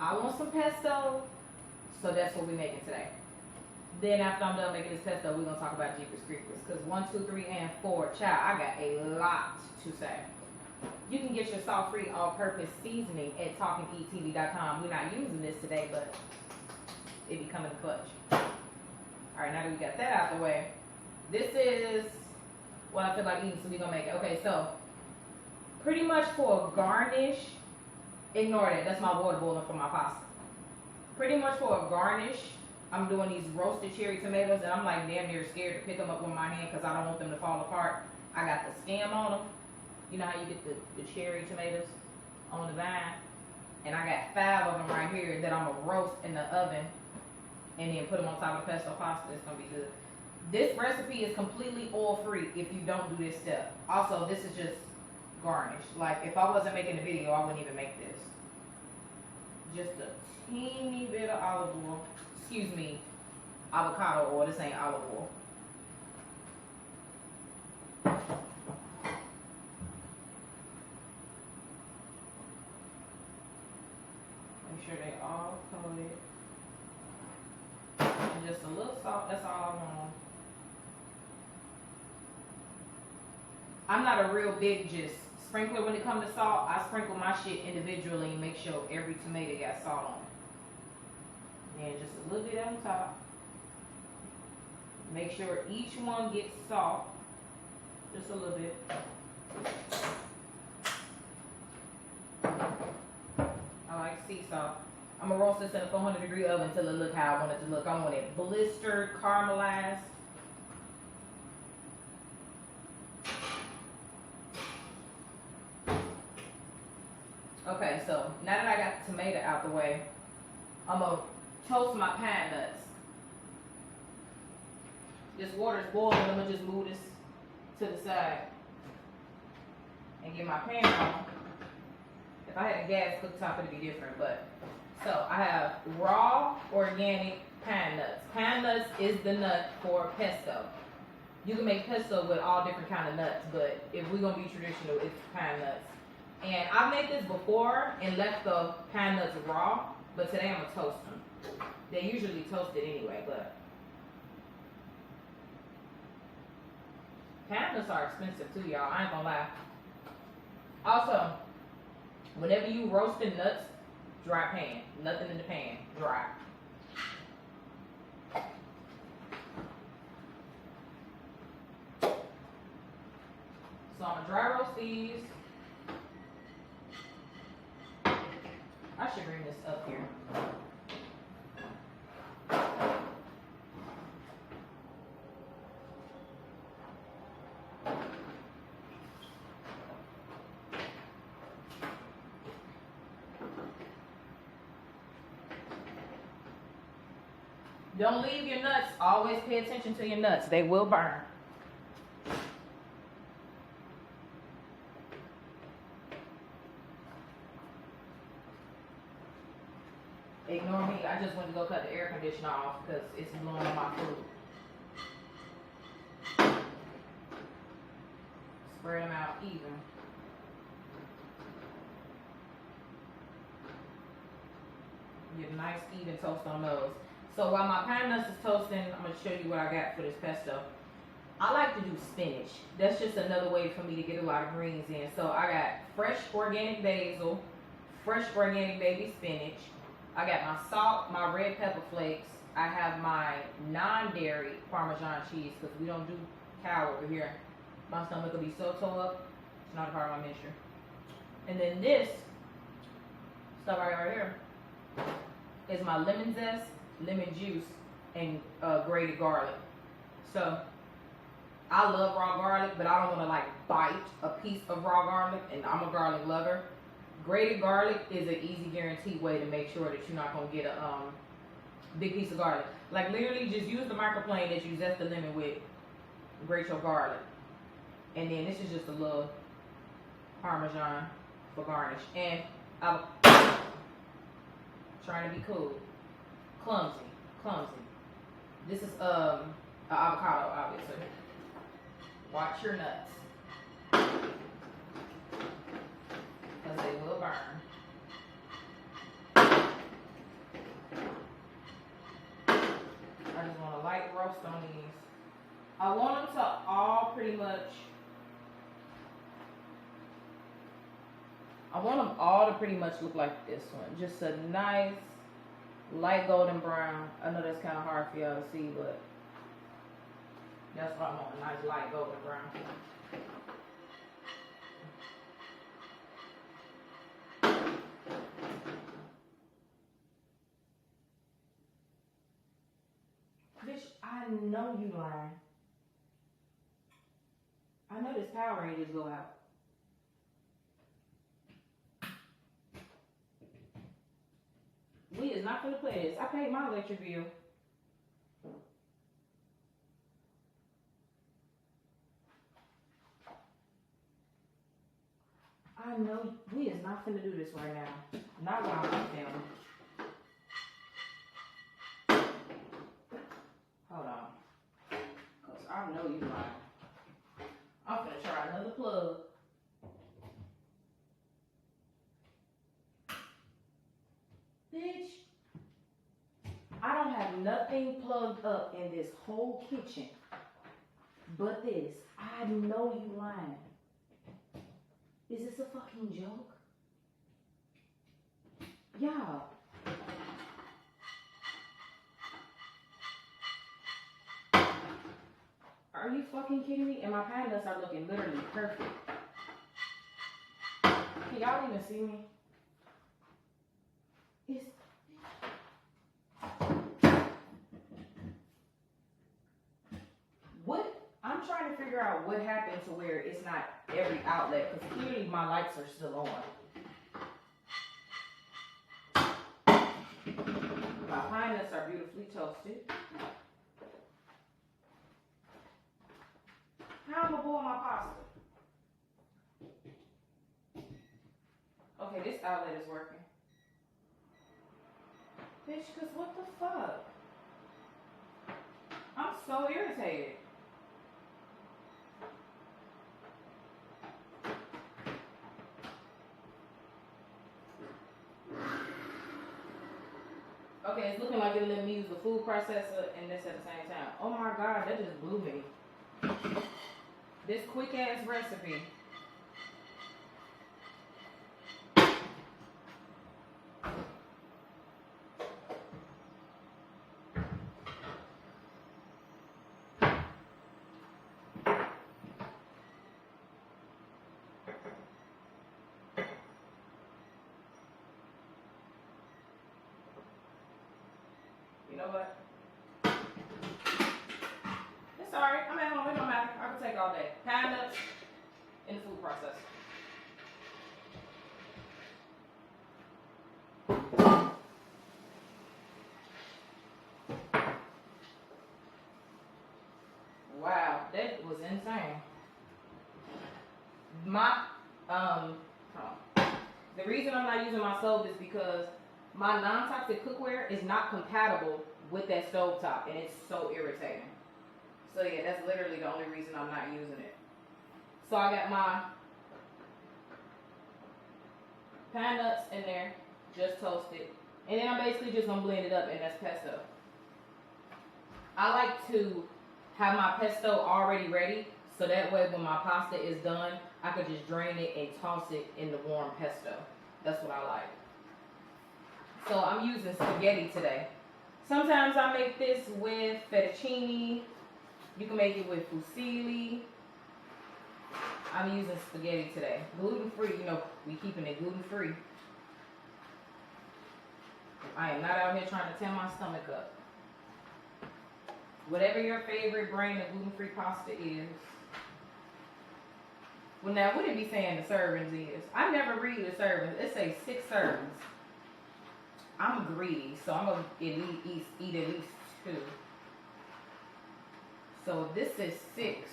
I want some pesto, so that's what we're making today. Then after I'm done making this pesto, we're gonna talk about Jeepers Creepers. Cause 1, 2, 3, and 4, child, I got a lot to say. You can get your salt-free all-purpose seasoning at talkingeattv.com. We're not using this today, but it be coming in clutch. Alright, now that we got that out the way, this is what I feel like eating, so we're gonna make it. Okay, so pretty much for a garnish, ignore that. That's my water boiling for my pasta. Pretty much for a garnish, I'm doing these roasted cherry tomatoes, and I'm like damn near scared to pick them up with my hand because I don't want them to fall apart. I got the stem on them. You know how you get the cherry tomatoes on the vine? And I got 5 of them right here that I'm going to roast in the oven and then put them on top of the pesto pasta. It's going to be good. This recipe is completely oil-free if you don't do this step. Also, this is just garnish. Like, if I wasn't making the video, I wouldn't even make this. Just a teeny bit of olive oil. Excuse me, avocado oil. This ain't olive oil. Make sure they all coated. And just a little salt, that's all I want. I'm not a real big just sprinkler when it comes to salt. I sprinkle my shit individually and make sure every tomato got salt on it. And just a little bit on top. Make sure each one gets salt. Just a little bit. I like sea salt. I'm going to roast this in a 400-degree oven until it look how I want it to look. I want it blistered, caramelized. Okay, so now that I got the tomato out the way, I'm going to toast my pine nuts. This water is boiling. I'm going to just move this to the side and get my pan on. If I had a gas cooktop, it'd be different, but so I have raw organic pine nuts. Pine nuts is the nut for pesto. You can make pesto with all different kind of nuts, but if we're gonna be traditional, it's pine nuts. And I've made this before and left the pine nuts raw, but today I'm gonna toast them. They usually toasted anyway, but pine nuts are expensive too, y'all. I ain't gonna lie. Also, whenever you roasting nuts, dry pan. Nothing in the pan. Dry. So I'm gonna dry roast these. I should bring this up here. Don't leave your nuts. Always pay attention to your nuts. They will burn. Ignore me. I just went to go cut the air conditioner off because it's blowing on my food. Spread them out even. Get a nice even toast on those. So while my pine nuts is toasting, I'm going to show you what I got for this pesto. I like to do spinach. That's just another way for me to get a lot of greens in. So I got fresh organic basil, fresh organic baby spinach. I got my salt, my red pepper flakes. I have my non-dairy Parmesan cheese because we don't do cow over here. My stomach will be so tore up. It's not a part of my mixture. And then this stuff right here is my lemon zest, lemon juice, and grated garlic. So I love raw garlic, but I don't want to like bite a piece of raw garlic, and I'm a garlic lover. Grated garlic is an easy guaranteed way to make sure that you're not going to get a big piece of garlic. Like literally just use the microplane that you zest the lemon with, grate your garlic. And then this is just a little Parmesan for garnish. And I'm trying to be cool. Clumsy. This is an avocado, obviously. Watch your nuts, because they will burn. light roast on these. I want them to all pretty much. I want them all to pretty much look like this one. Just a nice light golden brown. I know that's kind of hard for y'all to see, but that's what I want. A nice light golden brown. Bitch, I know you lying. I know this Power Rangers go out. We is not gonna play this. I paid my electric bill. I know we is not gonna do this right now. Not while I'm filming. Hold on. Cause I know you lying. I'm gonna try another plug. Bitch, I don't have nothing plugged up in this whole kitchen but this. I know you lying. Is this a fucking joke? Y'all. Are you fucking kidding me? And my pine nuts are looking literally perfect. Can y'all even see me? It's what? I'm trying to figure out what happened to where it's not every outlet, because clearly my lights are still on. My pine nuts are beautifully toasted. How am I boil my pasta? Okay, this outlet is working. Bitch, cause what the fuck? I'm so irritated. Okay, it's looking like it'll let me use the food processor and this at the same time. Oh my god, that just blew me. This quick ass recipe. You know what? It's alright. I'm at home. It don't matter. I can take all day. Pine nuts in the food processor. Wow, that was insane. The reason I'm not using my stove is because my non-toxic cookware is not compatible with that stovetop, and it's so irritating. So yeah, that's literally the only reason I'm not using it. So I got my pine nuts in there, just toasted, and then I'm basically just gonna blend it up, and that's pesto. I like to have my pesto already ready, so that way when my pasta is done, I could just drain it and toss it in the warm pesto. That's what I like. So I'm using spaghetti today. Sometimes I make this with fettuccine. You can make it with fusilli. I'm using spaghetti today. Gluten-free, you know, we keeping it gluten-free. I am not out here trying to tear my stomach up. Whatever your favorite brand of gluten-free pasta is. Well, now, what it be saying the servings is? I never read the servings. It says 6 servings. I'm greedy, so I'm going to eat at least 2. So this is 6.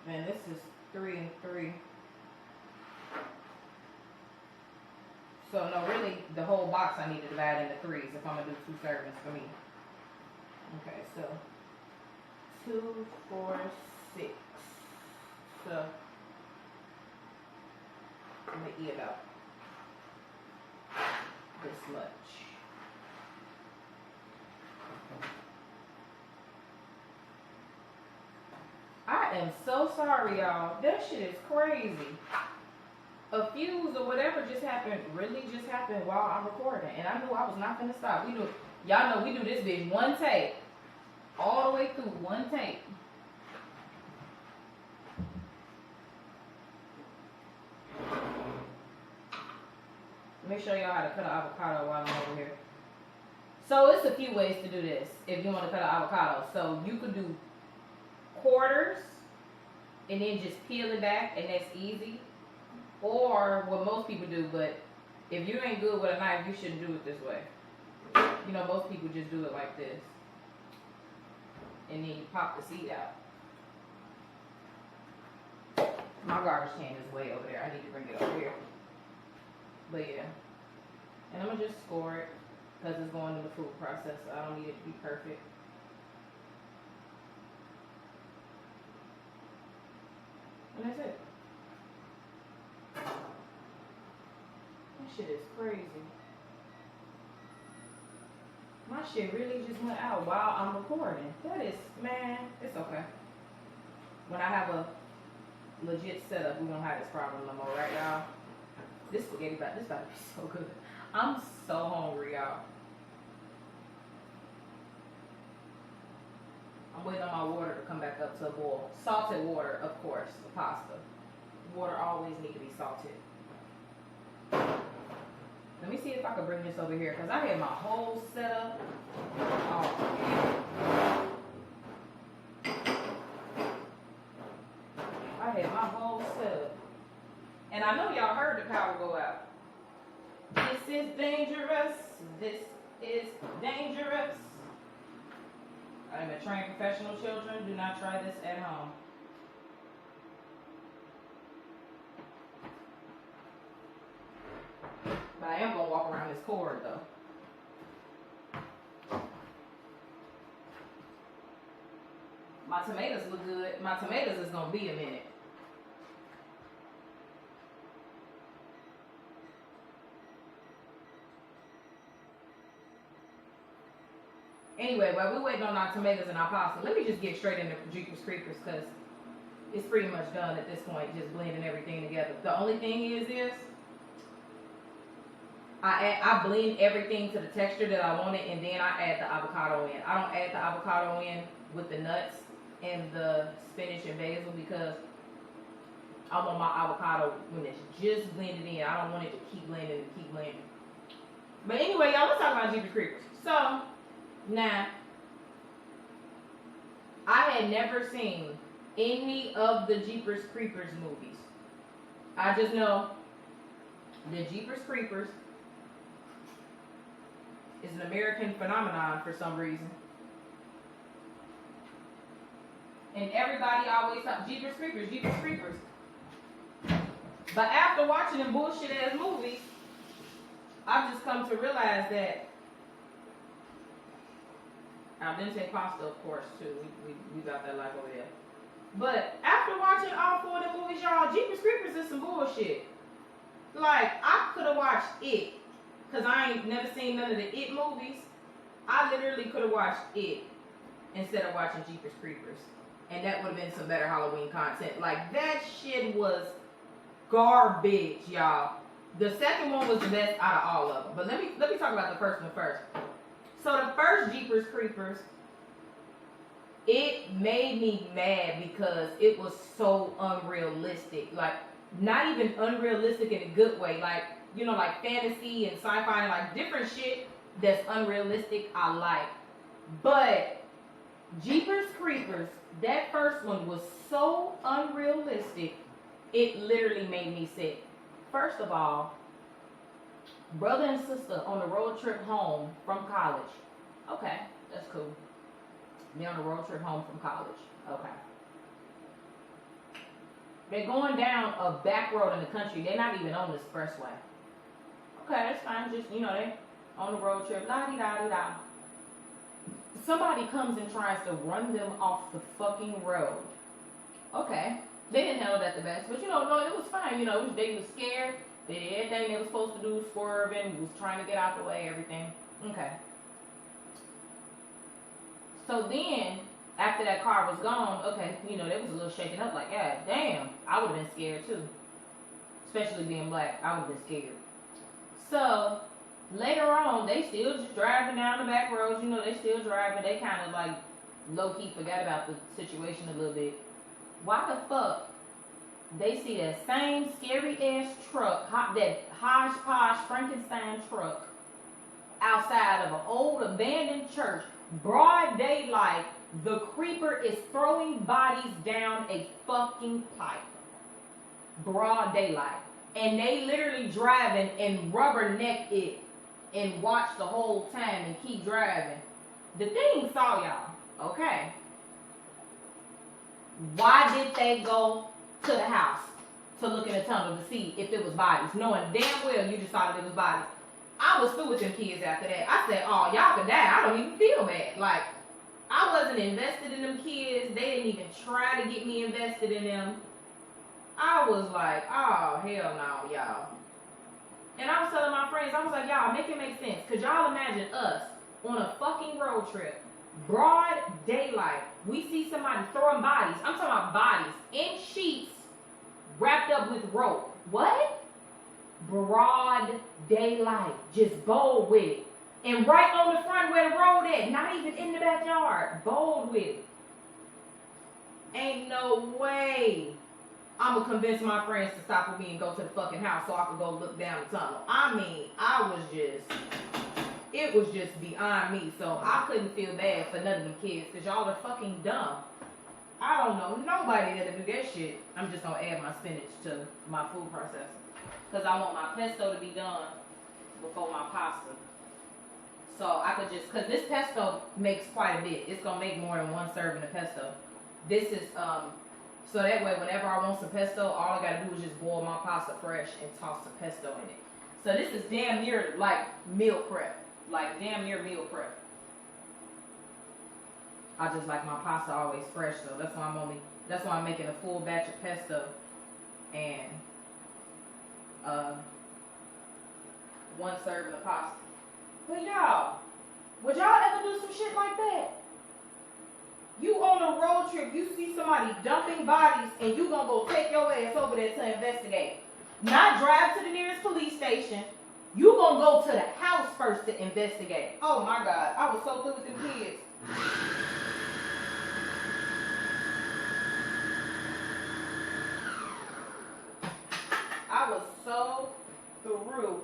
And this is 3 and 3. So no, really, the whole box I need to divide into 3s if I'm going to do 2 servings for me. Okay, so 2, 4, 6. So I'm going to eat about this much. am so sorry, y'all. That shit is crazy. A fuse or whatever just happened, really just happened while I'm recording. And I knew I was not gonna stop. Y'all know we do this bitch one take. All the way through, one take. Let me show y'all how to cut an avocado while I'm over here. So it's a few ways to do this if you want to cut an avocado. So you could do quarters and then just peel it back, and that's easy. Or what most people do, but if you ain't good with a knife, you shouldn't do it this way. You know, most people just do it like this. And then you pop the seed out. My garbage can is way over there. I need to bring it over here. But yeah. And I'm going to just score it because it's going through the food process. So I don't need it to be perfect. And that's it. That shit is crazy. My shit really just went out while I'm recording. That is, man, it's okay. When I have a legit setup, we won't have this problem no more, right, y'all? This spaghetti, this about to be so good. I'm so hungry, y'all. I'm waiting on my water to come back up to a boil. Salted water, of course, the pasta. Water always need to be salted. Let me see if I can bring this over here, because I had my whole setup. Oh, I had my whole setup. And I know y'all heard the power go out. This is dangerous. This is dangerous. I'm a trained professional, children. Do not try this at home. But I am going to walk around this cord, though. My tomatoes look good. My tomatoes is going to be a minute. Anyway, while we're waiting on our tomatoes and our pasta, let me just get straight into Jeepers Creepers because it's pretty much done at this point, just blending everything together. The only thing is I blend everything to the texture that I want it, and then I add the avocado in. I don't add the avocado in with the nuts and the spinach and basil because I want my avocado when it's just blended in. I don't want it to keep blending and keep blending. But anyway, y'all, let's talk about Jeepers Creepers. So, now, I had never seen any of the Jeepers Creepers movies. I just know the Jeepers Creepers is an American phenomenon for some reason. And everybody always talks Jeepers Creepers, Jeepers Creepers. But after watching them bullshit ass movies, I've just come to realize that I didn't say pasta, of course, too. We got that life over there. But after watching all four of the movies, y'all, Jeepers Creepers is some bullshit. Like, I could have watched It, because I ain't never seen none of the It movies. I literally could have watched It instead of watching Jeepers Creepers. And that would have been some better Halloween content. Like, that shit was garbage, y'all. The second one was the best out of all of them. But let me talk about the first one first. So the first Jeepers Creepers, it made me mad because it was so unrealistic. Like, not even unrealistic in a good way. Like, you know, like fantasy and sci-fi and like different shit that's unrealistic, I like. But Jeepers Creepers, that first one was so unrealistic, it literally made me sick. First of all, brother and sister on the road trip home from college. Okay, that's cool. They're on the road trip home from college. Okay. They're going down a back road in the country. They're not even on the expressway. Okay, that's fine. Just, you know, they on the road trip. La-di-da-di-da. Somebody comes and tries to run them off the fucking road. Okay. They didn't handle that the best. But, you know, no, it was fine. You know, they was scared. They did everything they were supposed to do, swerving, was trying to get out the way, everything. Okay. So then, after that car was gone, okay, you know, they was a little shaken up, like, yeah, damn, I would have been scared too. Especially being black, I would have been scared. So, later on, they still just driving down the back roads, you know, they still driving, they kind of like low-key forgot about the situation a little bit. Why the fuck they see that same scary-ass truck, that hodgepodge Frankenstein truck, outside of an old abandoned church, broad daylight, the creeper is throwing bodies down a fucking pipe. Broad daylight. And they literally driving and rubberneck it and watch the whole time and keep driving. The thing saw y'all, okay? Why did they go to the house to look in the tunnel to see if it was bodies, knowing damn well you just saw that it was bodies? I was through with them kids after that. I said, oh, y'all can die. I don't even feel bad. Like, I wasn't invested in them kids. They didn't even try to get me invested in them. I was like, oh, hell no, y'all. And I was telling my friends, I was like, y'all, make it make sense. Could y'all imagine us on a fucking road trip, broad daylight, we see somebody throwing bodies, I'm talking about bodies, in sheets, wrapped up with rope. What? Broad daylight, just bold with it. And right on the front where the road at, not even in the backyard, bold with it. Ain't no way I'm gonna convince my friends to stop with me and go to the fucking house so I could go look down the tunnel. I mean, it was just beyond me. So I couldn't feel bad for none of them kids because y'all are fucking dumb. I don't know nobody that'll do that shit. I'm just gonna add my spinach to my food processor because I want my pesto to be done before my pasta. So I could just, because this pesto makes quite a bit. It's gonna make more than one serving of pesto. This is so that way whenever I want some pesto, all I gotta do is just boil my pasta fresh and toss some pesto in it. So this is damn near like meal prep. Like damn near meal prep. I just like my pasta always fresh, so that's why I'm making a full batch of pesto and one serving of pasta. But y'all, would y'all ever do some shit like that? You on a road trip, you see somebody dumping bodies, and you gonna go take your ass over there to investigate. Not drive to the nearest police station. You gonna go to the house first to investigate. Oh my God, I was so good with them kids. I was so through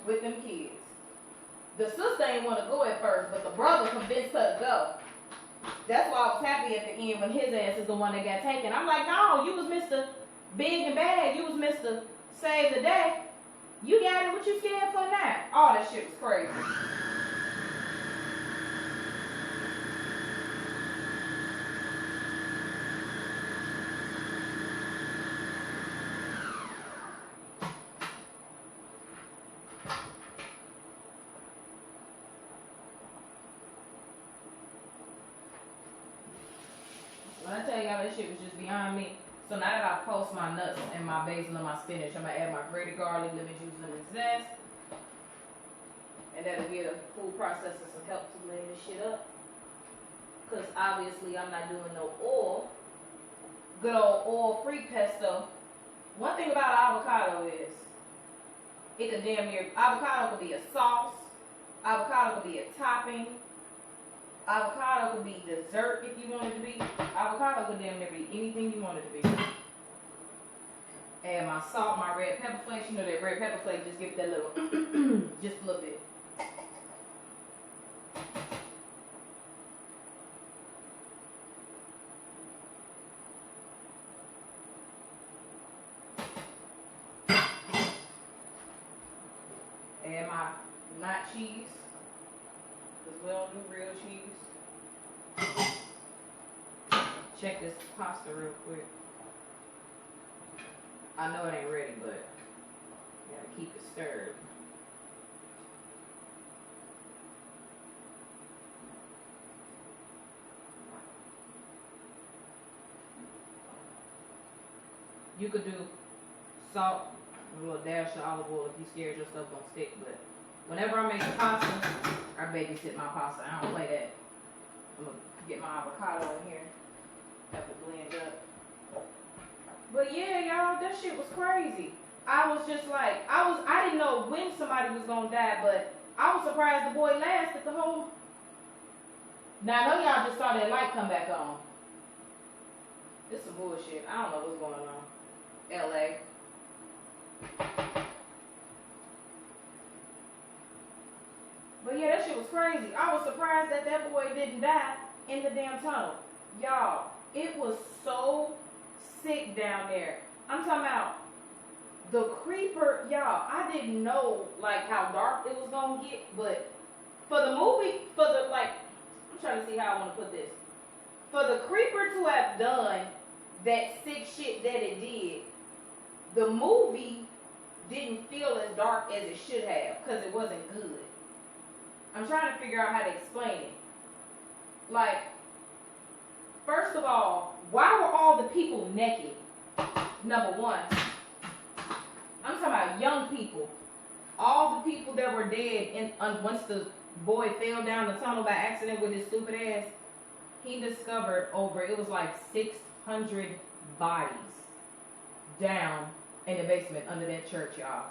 with them kids. The sister ain't want to go at first, but the brother convinced her to go. That's why I was happy at the end when his ass is the one that got taken. I'm like, no, you was Mr. Big and Bad. You was Mr. Save the Day. You got it. What you scared for now? All that shit was crazy. When I tell y'all that shit was just beyond me. So now that I post my nuts and my basil and my spinach, I'm gonna add my grated garlic, lemon juice, lemon zest. And that'll give the food processor some help to blend this shit up. Cause obviously I'm not doing no oil. Good old oil-free pesto. One thing about avocado is, it could damn near, avocado could be a sauce, avocado could be a topping, avocado could be dessert if you want it to be. Avocado could damn near be anything you want it to be. Add my salt, my red pepper flakes. You know that red pepper flake just give it that little, just a little bit. Add my not cheese, because we don't do real cheese. Check this pasta real quick. I know it ain't ready, but you gotta keep it stirred. You could do salt, a little dash of olive oil if you scared your stuff gonna stick, but whenever I make the pasta, I babysit my pasta. I don't play that. I'm gonna Get my avocado in here. Have to blend up. But yeah, y'all, that shit was crazy. I was just like, I didn't know when somebody was gonna die, but I was surprised the boy lasted the whole. Now I know y'all just saw that light come back on. This some bullshit. I don't know what's going on. LA. But yeah, that shit was crazy. I was surprised that that boy didn't die in the damn tunnel. Y'all, it was so sick down there. I'm talking about the creeper, y'all. I didn't know like how dark it was gonna get, but for the movie, for the like, I'm trying to see how I want to put this. For the creeper to have done that sick shit that it did, the movie didn't feel as dark as it should have because it wasn't good. I'm trying to figure out how to explain it. Like, first of all, why were all the people naked? Number one. I'm talking about young people. All the people that were dead once the boy fell down the tunnel by accident with his stupid ass, he discovered it was like 600 bodies down in the basement under that church, y'all.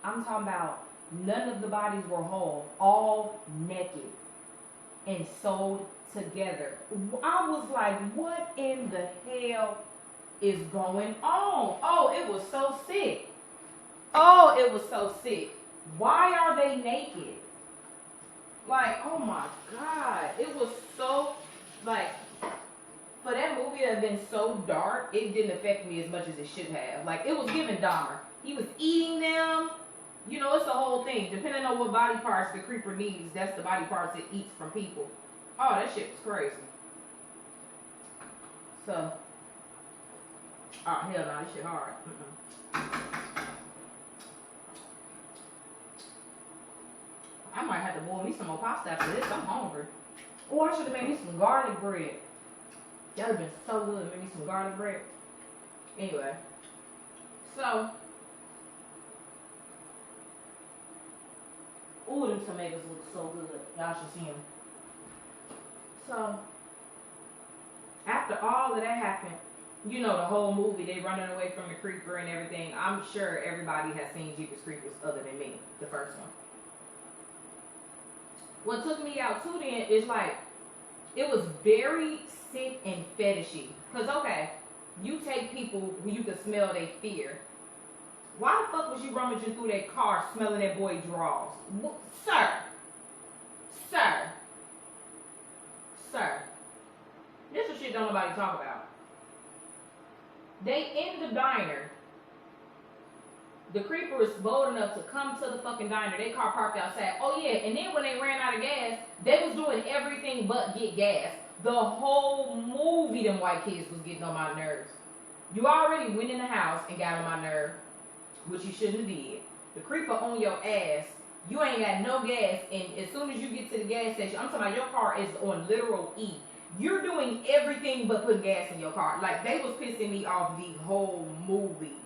I'm talking about none of the bodies were whole, all naked and sewed together. I was like, what in the hell is going on? Oh, it was so sick. Oh, it was so sick. Why are they naked? Like, oh my God. It was so, like, for that movie to have been so dark, it didn't affect me as much as it should have. Like, it was giving Dahmer. He was eating them. You know, it's the whole thing. Depending on what body parts the creeper needs, that's the body parts it eats from people. Oh, that shit was crazy. So, oh, hell no, this shit hard. I might have to boil me some more pasta after this. I'm hungry. Oh, I should have made me some garlic bread. That would have been so good. Make me some garlic bread. Anyway, so, ooh, them tomatoes look so good. Y'all should see them. So, after all of that happened, you know, the whole movie, they running away from the creeper and everything. I'm sure everybody has seen Jeepers Creepers other than me, the first one. What took me out too then is like, it was very sick and fetishy. Because, okay, you take people who you can smell their fear. Why the fuck was you rummaging through that car smelling that boy drawers? Sir. Sir. Sir. This is shit don't nobody talk about. They in the diner. The creeper is bold enough to come to the fucking diner. They car parked outside. Oh yeah, and then when they ran out of gas, they was doing everything but get gas. The whole movie, them white kids was getting on my nerves. You already went in the house and got on my nerve, which you shouldn't have did. The creeper on your ass. You ain't got no gas, and as soon as you get to the gas station, I'm talking about your car is on literal E. You're doing everything but putting gas in your car. Like, they was pissing me off the whole movie.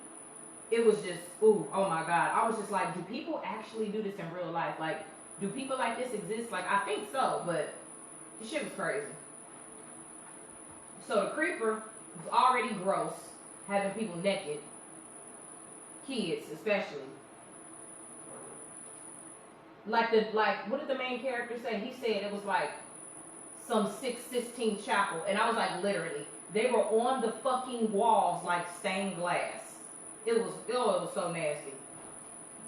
It was just, ooh, oh my God. I was just like, do people actually do this in real life? Like, do people like this exist? Like, I think so, but this shit was crazy. So the creeper was already gross, having people naked. Kids, especially. Like, what did the main character say? He said it was like some 616 chapel. And I was like, literally. They were on the fucking walls like stained glass. It was so nasty.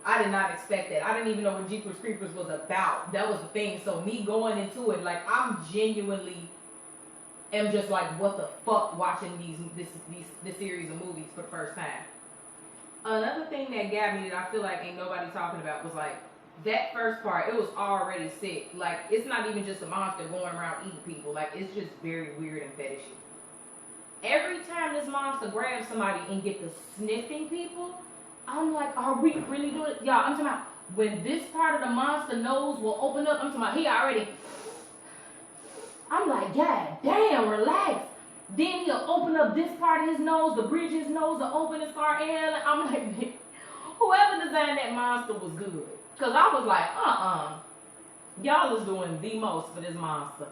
I did not expect that. I didn't even know what Jeepers Creepers was about. That was the thing. So me going into it, like, I'm genuinely am just like, what the fuck, watching this series of movies for the first time. Another thing that got me that I feel like ain't nobody talking about was like, that first part, it was already sick. Like, it's not even just a monster going around eating people. Like, it's just very weird and fetishy. Every time this monster grabs somebody and get to sniffing people, I'm like, are we really doing it? Y'all, I'm talking about when this part of the monster nose will open up, I'm talking about he already, I'm like, God damn, relax. Then he'll open up this part of his nose, the bridge of his nose will open as far in. I'm like, whoever designed that monster was good. Because I was like, y'all is doing the most for this monster.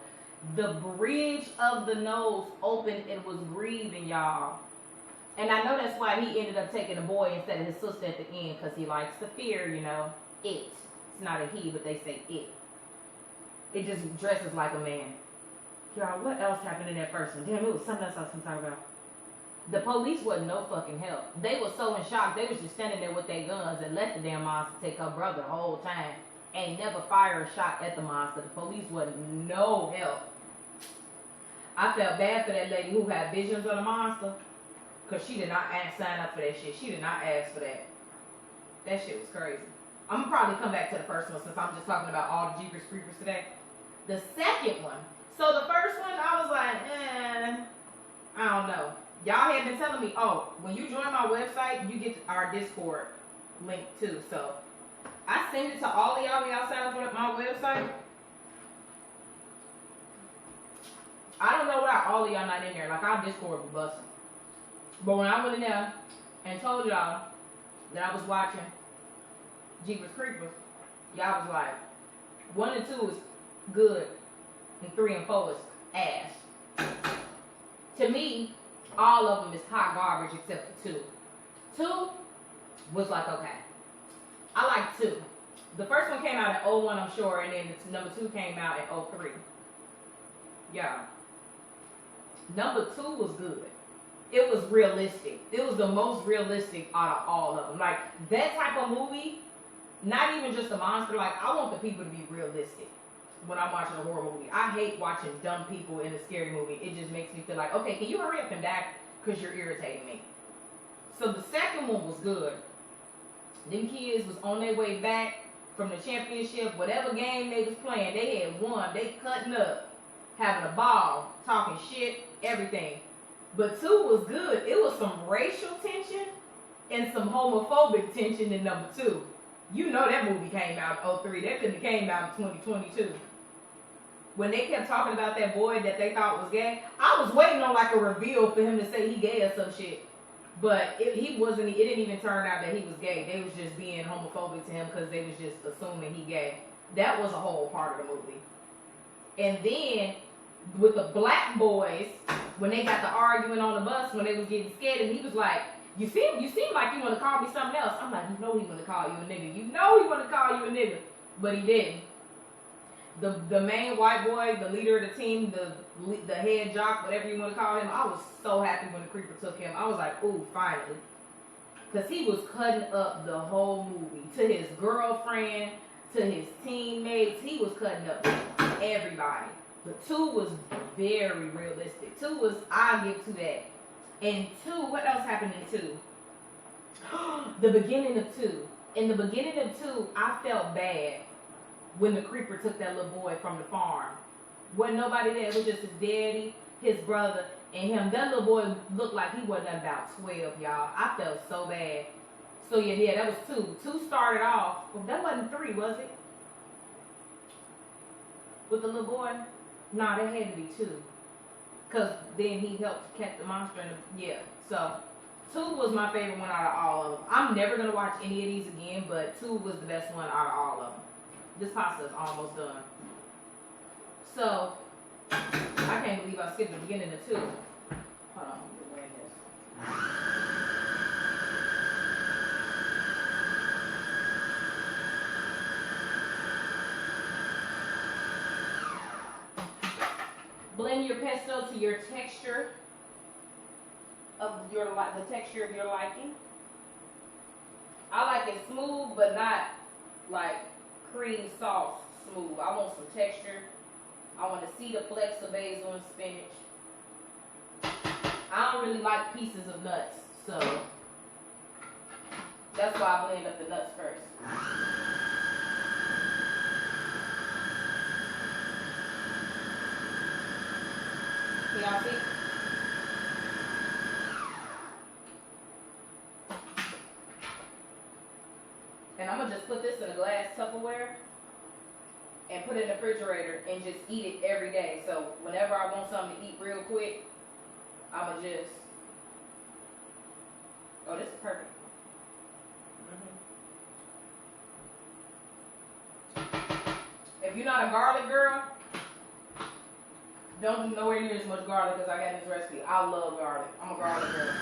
The bridge of the nose opened and was breathing, y'all. And I know that's why he ended up taking a boy instead of his sister at the end, because he likes to fear, you know, it. It's not a he, but they say it. It just dresses like a man. Y'all, what else happened in that first one? Damn, it was something else I was going to talk about. The police wasn't no fucking help. They were so in shock, they was just standing there with their guns and let the damn monster take her brother the whole time. Ain't never fire a shot at the monster. The police wasn't no help. I felt bad for that lady who had visions of the monster, because she did not sign up for that shit. She did not ask for that. That shit was crazy. I'm going to probably come back to the first one since I'm just talking about all the Jeepers Creepers today. The second one. So the first one, I was like, I don't know. Y'all had been telling me, oh, when you join my website, you get our Discord link too. So I send it to all of y'all when y'all sign up for my website. I don't know why all of y'all not in there. Like, our Discord be busting. But when I went in there and told y'all that I was watching Jeepers Creepers, y'all was like, 1 and 2 is good, and 3 and 4 is ass. To me, all of them is hot garbage except for 2. 2 was like, okay. I like 2. The first one came out in 01, I'm sure, and then number 2 came out in 03. Yeah. Number 2 was good. It was realistic. It was the most realistic out of all of them. Like, that type of movie, not even just a monster, like, I want the people to be realistic when I'm watching a horror movie. I hate watching dumb people in a scary movie. It just makes me feel like, okay, can you hurry up and die? Because you're irritating me. So the second one was good. Them kids was on their way back from the championship, whatever game they was playing, they had won. They cutting up, having a ball, talking shit, everything. But 2 was good. It was some racial tension and some homophobic tension in number 2. You know that movie came out in 03. That couldn't have came out in 2022. When they kept talking about that boy that they thought was gay, I was waiting on like a reveal for him to say he gay or some shit. But he wasn't. It didn't even turn out that he was gay. They was just being homophobic to him because they was just assuming he gay. That was a whole part of the movie. And then with the black boys, when they got to arguing on the bus when they was getting scared, and he was like, you seem like you want to call me something else. I'm like, you know he want to call you a nigga. You know he want to call you a nigga. But he didn't. The main white boy, the leader of the team, the head jock, whatever you want to call him, I was so happy when the creeper took him. I was like, ooh, finally. Because he was cutting up the whole movie. To his girlfriend, to his teammates, he was cutting up everybody. But 2 was very realistic. 2 was, I'll give to that. And 2, what else happened in 2? The beginning of 2. In the beginning of 2, I felt bad when the creeper took that little boy from the farm. Wasn't nobody there. It was just his daddy, his brother, and him. That little boy looked like he wasn't about 12, y'all. I felt so bad. So yeah, that was 2. 2 started off. Well, that wasn't 3, was it? With the little boy? Nah, that had to be 2. Because then he helped catch the monster. Yeah, so 2 was my favorite one out of all of them. I'm never going to watch any of these again, but 2 was the best one out of all of them. This pasta is almost done. So, I can't believe I skipped the beginning of 2. Hold on, let me wear this. Blend your pesto to your texture of the texture of your liking. I like it smooth, but not like cream sauce smooth. I want some texture. I want to see the flecks of basil and spinach. I don't really like pieces of nuts, so that's why I blend up the nuts first. Can y'all see? And I'm going to just put this in a glass Tupperware and put it in the refrigerator and just eat it every day. So whenever I want something to eat real quick, I'm going to just... Oh, this is perfect. If you're not a garlic girl, Don't do nowhere near as much garlic as I got in this recipe. I love garlic. I'm a garlic girl.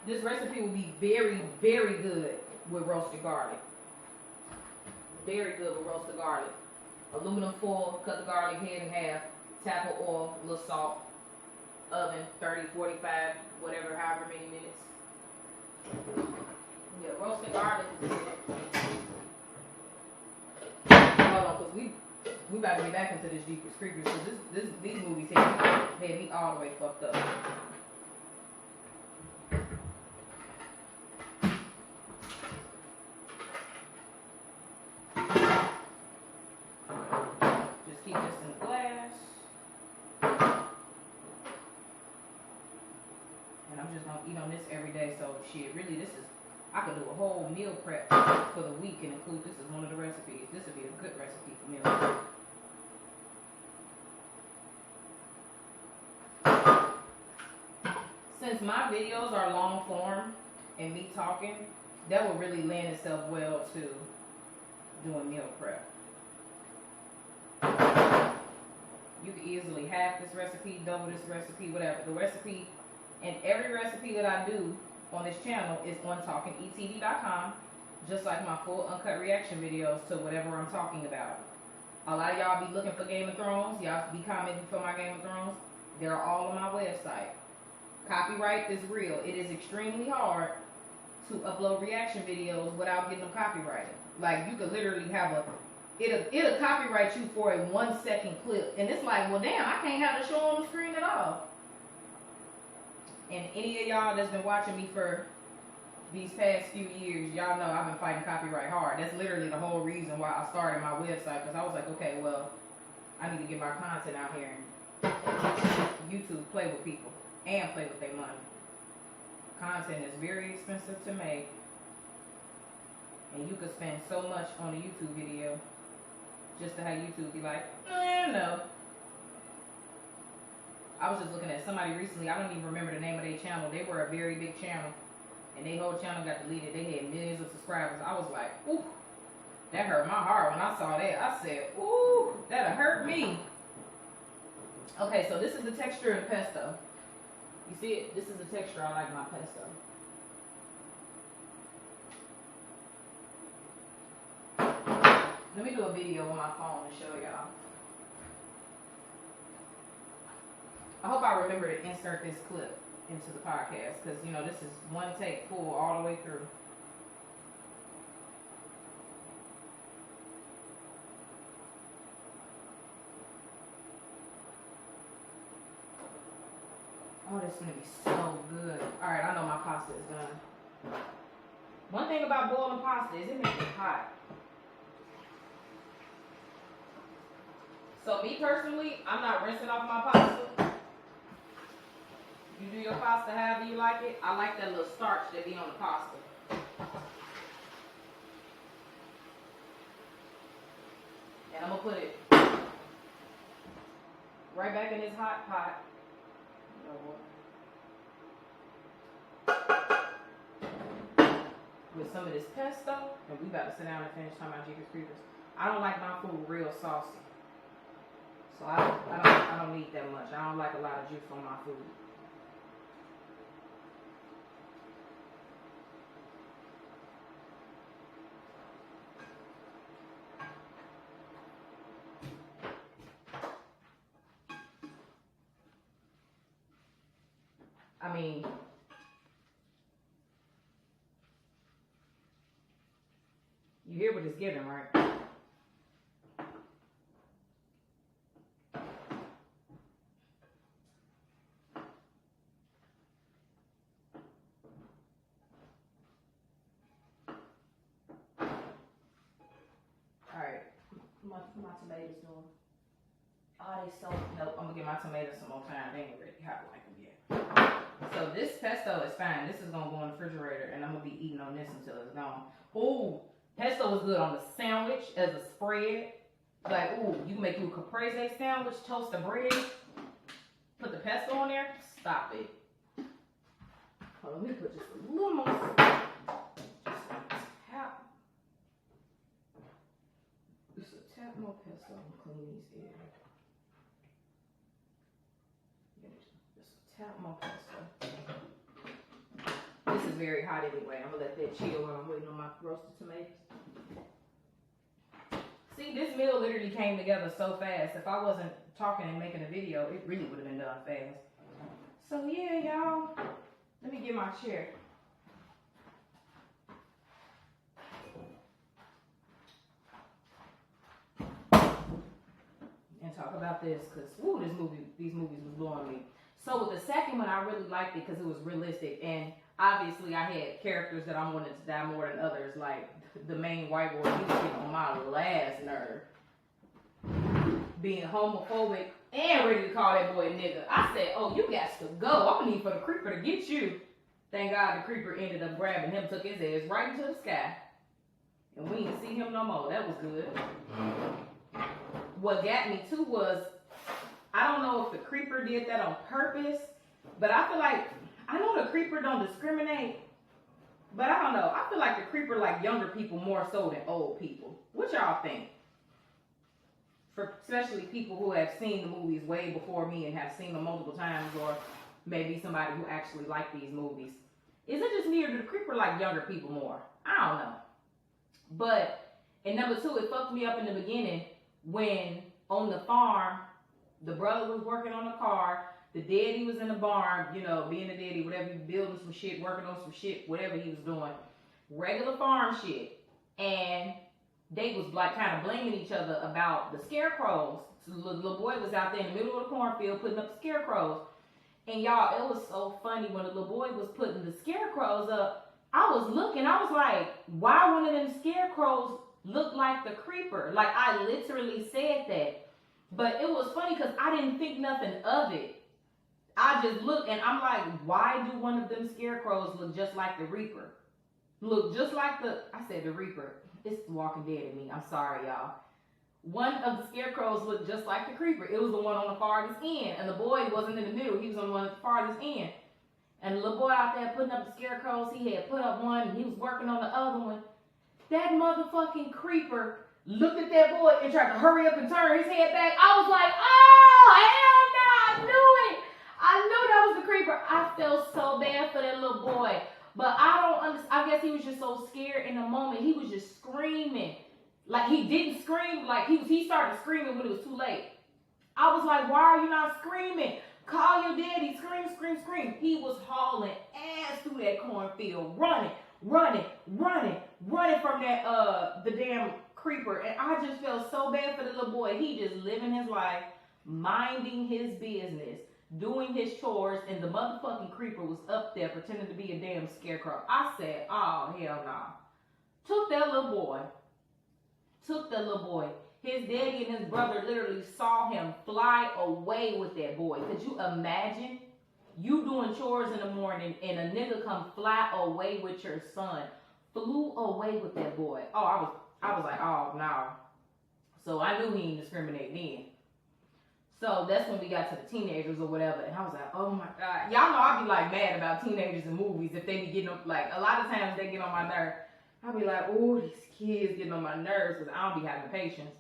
This recipe will be very, very good with roasted garlic. Very good with roasted garlic. Aluminum foil, cut the garlic head in half, tap of oil, a little salt, oven, 30, 45, whatever, however many minutes. Yeah, roasted garlic is good. Hold on, because we about to get back into this Jeepers Creepers, because these movies had me all the way fucked up. Just keep this in the glass. And I'm just going to eat on this every day, so shit, really this is, I could do a whole meal prep for the week and include this as one of the recipes. This would be a good recipe for meal prep. Since my videos are long form and me talking, that would really lend itself well to doing meal prep. You could easily half this recipe, double this recipe, whatever. The recipe and every recipe that I do on this channel is on talkingetv.com, just like my full uncut reaction videos to whatever I'm talking about. A lot of y'all be looking for Game of Thrones. Y'all be commenting for my Game of Thrones. They're all on my website. Copyright is real. It is extremely hard to upload reaction videos without getting them copyrighted. Like, you could literally have it'll copyright you for a 1 second clip. And it's like, well, damn, I can't have the show on the screen at all. And any of y'all that's been watching me for these past few years, y'all know I've been fighting copyright hard. That's literally the whole reason why I started my website, because I was like, okay, well, I need to get my content out here and YouTube play with people and play with their money. Content is very expensive to make, and you could spend so much on a YouTube video just to have YouTube be like, no. I was just looking at somebody recently, I don't even remember the name of their channel. They were a very big channel, and their whole channel got deleted. They had millions of subscribers. I was like, ooh, that hurt my heart when I saw that. I said, ooh, that'll hurt me. Okay, so this is the texture of the pesto. You see it? This is the texture I like my pesto. Let me do a video on my phone to show y'all. I hope I remember to insert this clip into the podcast, because, you know, this is one take full all the way through. Oh, this is going to be so good. Alright, I know my pasta is done. One thing about boiling pasta is it makes it hot. So me personally, I'm not rinsing off my pasta. You do your pasta however you like it. I like that little starch that be on the pasta. And I'm going to put it right back in this hot pot. With some of this pesto, and we about to sit down and finish talking about Jeepers Creepers. I don't like my food real saucy, so I don't need that much. I don't like a lot of juice on my food. I mean, you hear what it's giving, right? Alright, my tomatoes doing. Oh, they so, nope, I'm gonna give my tomatoes some more time. They ain't ready hot like them yet. So this pesto is fine. This is gonna go in the refrigerator, and I'm gonna be eating on this until it's gone. Ooh, pesto is good on the sandwich as a spread. Like, ooh, you can make you a caprese sandwich, toast the bread, put the pesto on there. Stop it. Hold on, let me put just a little more. more pesto and clean these eggs. Just a tap more pesto. This is very hot anyway. I'm gonna let that chill while I'm waiting on my roasted tomatoes. See, this meal literally came together so fast. If I wasn't talking and making a video, it really would have been done fast. So yeah, y'all. Let me get my chair. And talk about this, because woo, these movies was blowing me. So with the second one, I really liked it because it was realistic, and obviously I had characters that I wanted to die more than others, like the main white boy. He was getting on my last nerve, being homophobic and ready to call that boy a nigga. I said, oh, you got to go. I'm gonna need for the creeper to get you. Thank God the creeper ended up grabbing him, took his ass right into the sky, and we didn't see him no more. That was good. What got me too was, I don't know if the creeper did that on purpose, but I feel like, I know the creeper don't discriminate, but I don't know. I feel like the creeper like younger people more so than old people. What y'all think? For especially people who have seen the movies way before me and have seen them multiple times, or maybe somebody who actually liked these movies. Is it just me, or do the creeper like younger people more? I don't know. But, and number two, it fucked me up in the beginning when on the farm, the brother was working on the car, the daddy was in the barn, you know, being a daddy, whatever, building some shit, working on some shit, whatever he was doing. Regular farm shit. And they was like kind of blaming each other about the scarecrows. So the little boy was out there in the middle of the cornfield putting up the scarecrows. And y'all, it was so funny when the little boy was putting the scarecrows up. I was looking, I was like, why one of them scarecrows look like the creeper? Like, I literally said that. But it was funny because I didn't think nothing of it. I just looked and I'm like, why do one of them scarecrows look just like the Reaper? Look just like I said the Reaper. It's the Walking Dead in me. I'm sorry, y'all. One of the scarecrows looked just like the creeper. It was the one on the farthest end. And the boy wasn't in the middle. He was on the one at the farthest end. And the little boy out there putting up the scarecrows, he had put up one and he was working on the other one. That motherfucking creeper looked at that boy and tried to hurry up and turn his head back. I was like, oh, hell no, I knew it. I knew that was the creeper. I felt so bad for that little boy. But I don't understand. I guess he was just so scared in the moment. He was just screaming. Like, he didn't scream. Like, he started screaming when it was too late. I was like, why are you not screaming? Call your daddy. Scream, scream, scream. He was hauling ass through that cornfield, running from that the damn creeper. And I just felt so bad for the little boy. He just living his life, minding his business, doing his chores, and the motherfucking creeper was up there pretending to be a damn scarecrow. I said, oh, hell no. Took that little boy. His daddy and his brother literally saw him fly away with that boy. Could you imagine? You doing chores in the morning and a nigga come fly away with your son. Flew away with that boy. Oh, I was like, oh, no. So I knew he didn't discriminate then. So that's when we got to the teenagers or whatever. And I was like, oh my God. Y'all know I be like mad about teenagers in movies if they be getting up, like a lot of times they get on my nerve. I be like, oh, these kids getting on my nerves because I don't be having patience.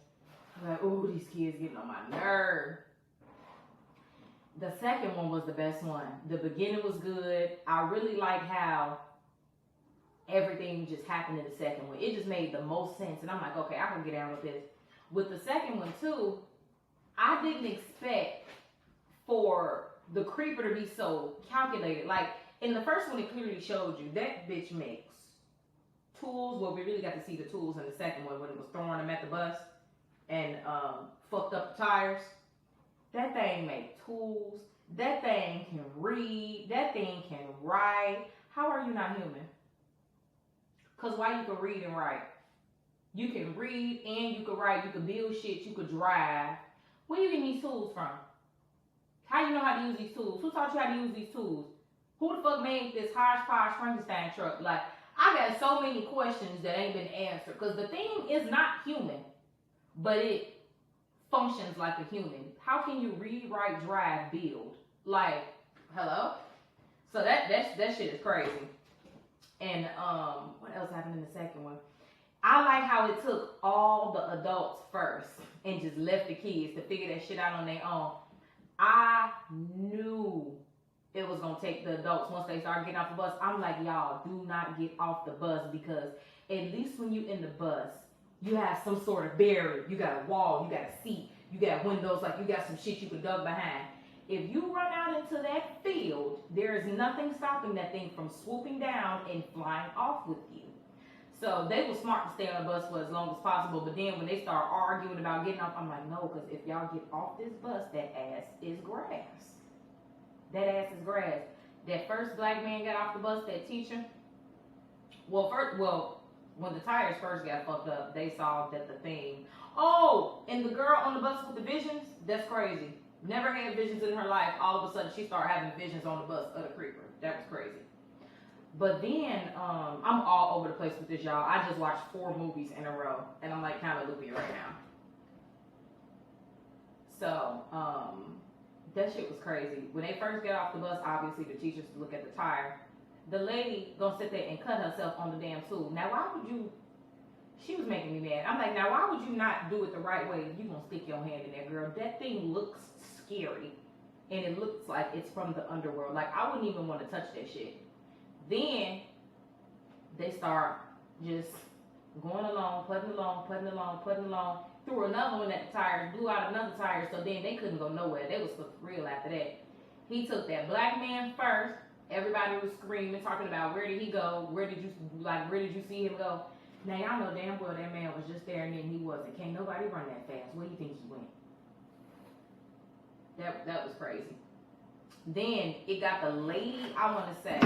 I'm like, oh, these kids getting on my nerve. The second one was the best one. The beginning was good. I really like how everything just happened in the second one. It just made the most sense. And I'm like, okay, I can get down with this. With the second one too, I didn't expect for the creeper to be so calculated. Like, in the first one, it clearly showed you that bitch makes tools. Well, we really got to see the tools in the second one when it was throwing them at the bus and fucked up the tires. That thing make tools. That thing can read. That thing can write. How are you not human? Because why you can read and write? You can read and you can write. You can build shit. You can drive. Where you getting these tools from? How you know how to use these tools? Who taught you how to use these tools? Who the fuck made this hodgepodge Frankenstein truck? Like, I got so many questions that ain't been answered. Because the thing is not human, but it functions like a human. How can you read, write, drive, build? Like, hello? So that shit is crazy. And what else happened in the second one? I like how it took all the adults first and just left the kids to figure that shit out on their own. I knew it was gonna take the adults once they started getting off the bus. I'm like, y'all, do not get off the bus, because at least when you in the bus, you have some sort of barrier. You got a wall, you got a seat, you got windows, like you got some shit you could duck behind. If you run out into that field, there is nothing stopping that thing from swooping down and flying off with you. So they were smart to stay on the bus for as long as possible. But then when they start arguing about getting off, I'm like, no, because if y'all get off this bus, that ass is grass. That ass is grass. That first black man got off the bus, that teacher. Well, when the tires first got fucked up, they saw that the thing. Oh, and the girl on the bus with the visions, that's crazy. Never had visions in her life. All of a sudden, she started having visions on the bus of the creeper. That was crazy. But then, I'm all over the place with this, y'all. I just watched 4 movies in a row, and I'm like kind of loopy right now. So, that shit was crazy. When they first got off the bus, obviously the teachers look at the tire. The lady gonna sit there and cut herself on the damn tool. Now, why would you? She was making me mad. I'm like, now why would you not do it the right way? You gonna stick your hand in there, girl? That thing looks scary, and it looks like it's from the underworld. Like, I wouldn't even want to touch that shit. Then they start just going along, putting along. Threw another one at the tires, blew out another tire, so then they couldn't go nowhere. They was for real after that. He took that black man first. Everybody was screaming, talking about where did he go? Where did you see him go? Now y'all know damn well that man was just there and then he wasn't. Can't nobody run that fast. Where do you think he went? That was crazy. Then it got the lady, I want to say,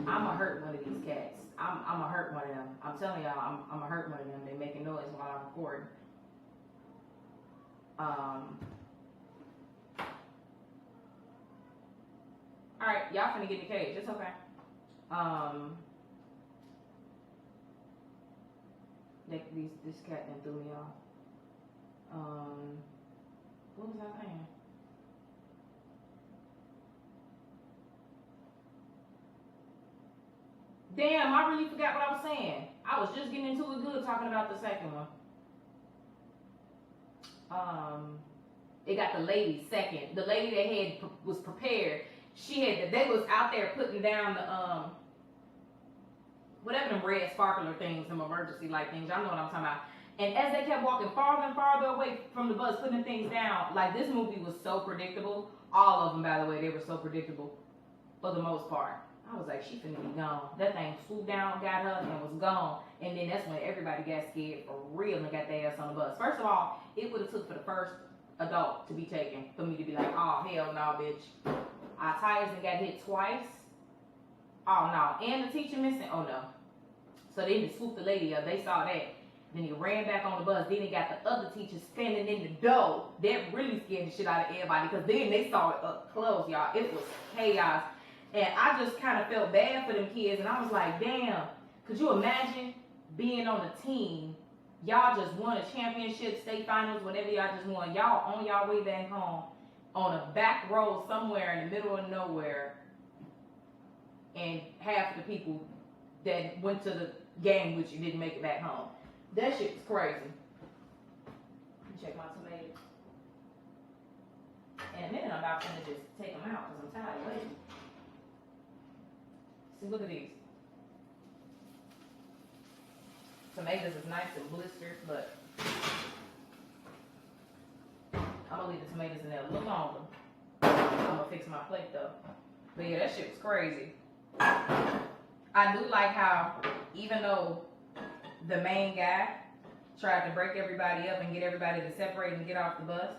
I'ma hurt one of these cats. I'ma hurt one of them. I'm telling y'all, I'ma hurt one of them. They making noise while I'm recording. Alright, y'all finna get in the cage. It's okay. This cat done threw me off. What was I saying? Damn, I really forgot what I was saying. I was just getting into it good talking about the second one. It got the lady second. The lady that was prepared. They was out there putting down the whatever them red sparkler things, them emergency light things. Y'all know what I'm talking about. And as they kept walking farther and farther away from the bus, putting things down, like this movie was so predictable. All of them, by the way, they were so predictable for the most part. I was like, she finna be gone. That thing swooped down, got her, and was gone. And then that's when everybody got scared for real and got their ass on the bus. First of all, it would have took for the first adult to be taken for me to be like, oh, hell no, bitch. Our tires and got hit twice. Oh, no. And the teacher missing? Oh, no. So they just swooped the lady up. They saw that. Then he ran back on the bus. Then he got the other teachers standing in the door. That really scared the shit out of everybody because then they saw it up close, y'all. It was chaos. And I just kind of felt bad for them kids. And I was like, damn, could you imagine being on a team? Y'all just won a championship, state finals, whatever y'all just won. Y'all on y'all way back home on a back road somewhere in the middle of nowhere. And half of the people that went to the game with you didn't make it back home. That shit was crazy. Let me check my tomatoes. In a minute, I'm about to just take them out because I'm tired of waiting. See, look at these. Tomatoes is nice and blistered, but I'm gonna leave the tomatoes in there a little longer. I'm gonna fix my plate though. But yeah, that shit was crazy. I do like how, even though the main guy tried to break everybody up and get everybody to separate and get off the bus,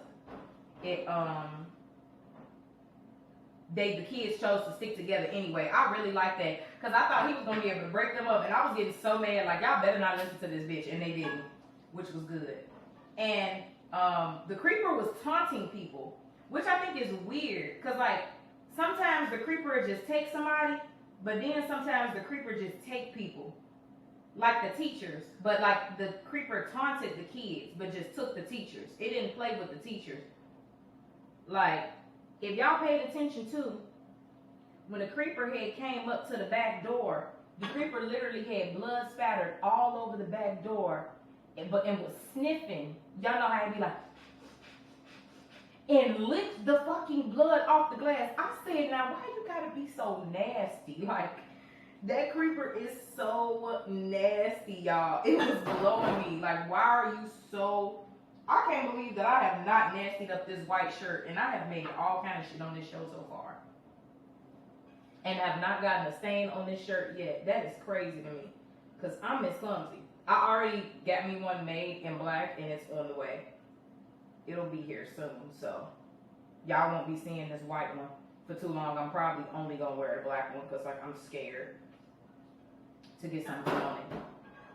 the kids chose to stick together anyway. I really like that because I thought he was gonna be able to break them up, and I was getting so mad, like y'all better not listen to this bitch, and they didn't, which was good. And the creeper was taunting people, which I think is weird because like sometimes the creeper would just take somebody, but then sometimes the creeper just take people, like the teachers. But like the creeper taunted the kids, but just took the teachers. It didn't play with the teachers. Like, if y'all paid attention to, when the creeper head came up to the back door The creeper literally had blood spattered all over the back door, and was sniffing. Y'all know how it be like, and licked the fucking blood off the glass. I said, now why you gotta be so nasty? Like, that creeper is so nasty, y'all. It was blowing me. Like, why are you so... I can't believe that I have not nastied up this white shirt, and I have made all kind of shit on this show so far. And have not gotten a stain on this shirt yet. That is crazy to me. Because I'm Miss Clumsy. I already got me one made in black, and it's on the way. It'll be here soon, so y'all won't be seeing this white one for too long. I'm probably only gonna wear the black one because like I'm scared to get something on it.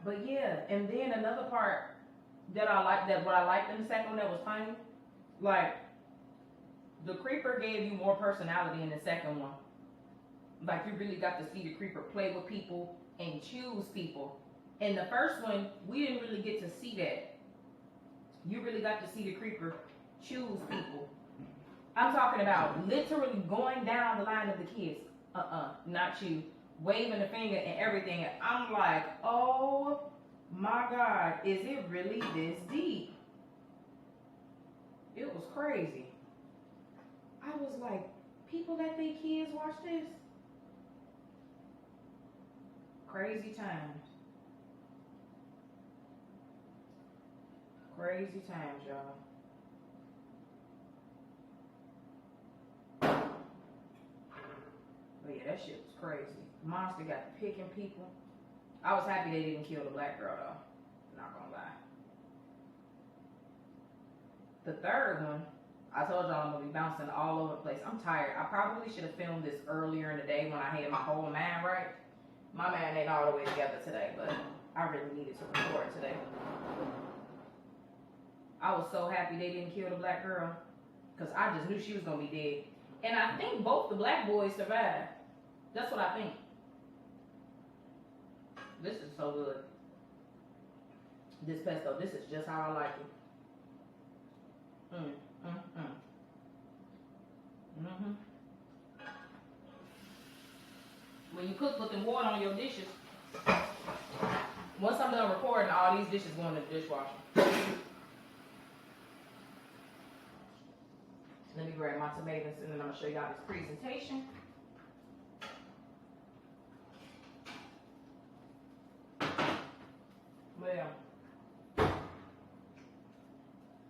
But yeah, and then another part that I like, that what I liked in the second one that was funny, like the creeper gave you more personality in the second one. Like you really got to see the creeper play with people and choose people. In the first one, we didn't really get to see that. You really got to see the creeper choose people. I'm talking about literally going down the line of the kids. Not you. Waving the finger and everything. And I'm like, oh my God, is it really this deep? It was crazy. I was like, people let their kids watch this? Crazy times. Crazy times, y'all. But yeah, that shit was crazy. Monster got to picking people. I was happy they didn't kill the black girl though. Not gonna lie. The third one, I told y'all I'm gonna be bouncing all over the place. I'm tired. I probably should have filmed this earlier in the day when I had my whole mind right. My mind ain't all the way together today, but I really needed to record today. I was so happy they didn't kill the black girl because I just knew she was gonna be dead. And I think both the black boys survived. That's what I think. This is so good. This pesto, this is just how I like it. When you cook, put the water on your dishes. Once I'm done recording, all these dishes go in the dishwasher. Let me grab my tomatoes and then I'm gonna show y'all this presentation. Well,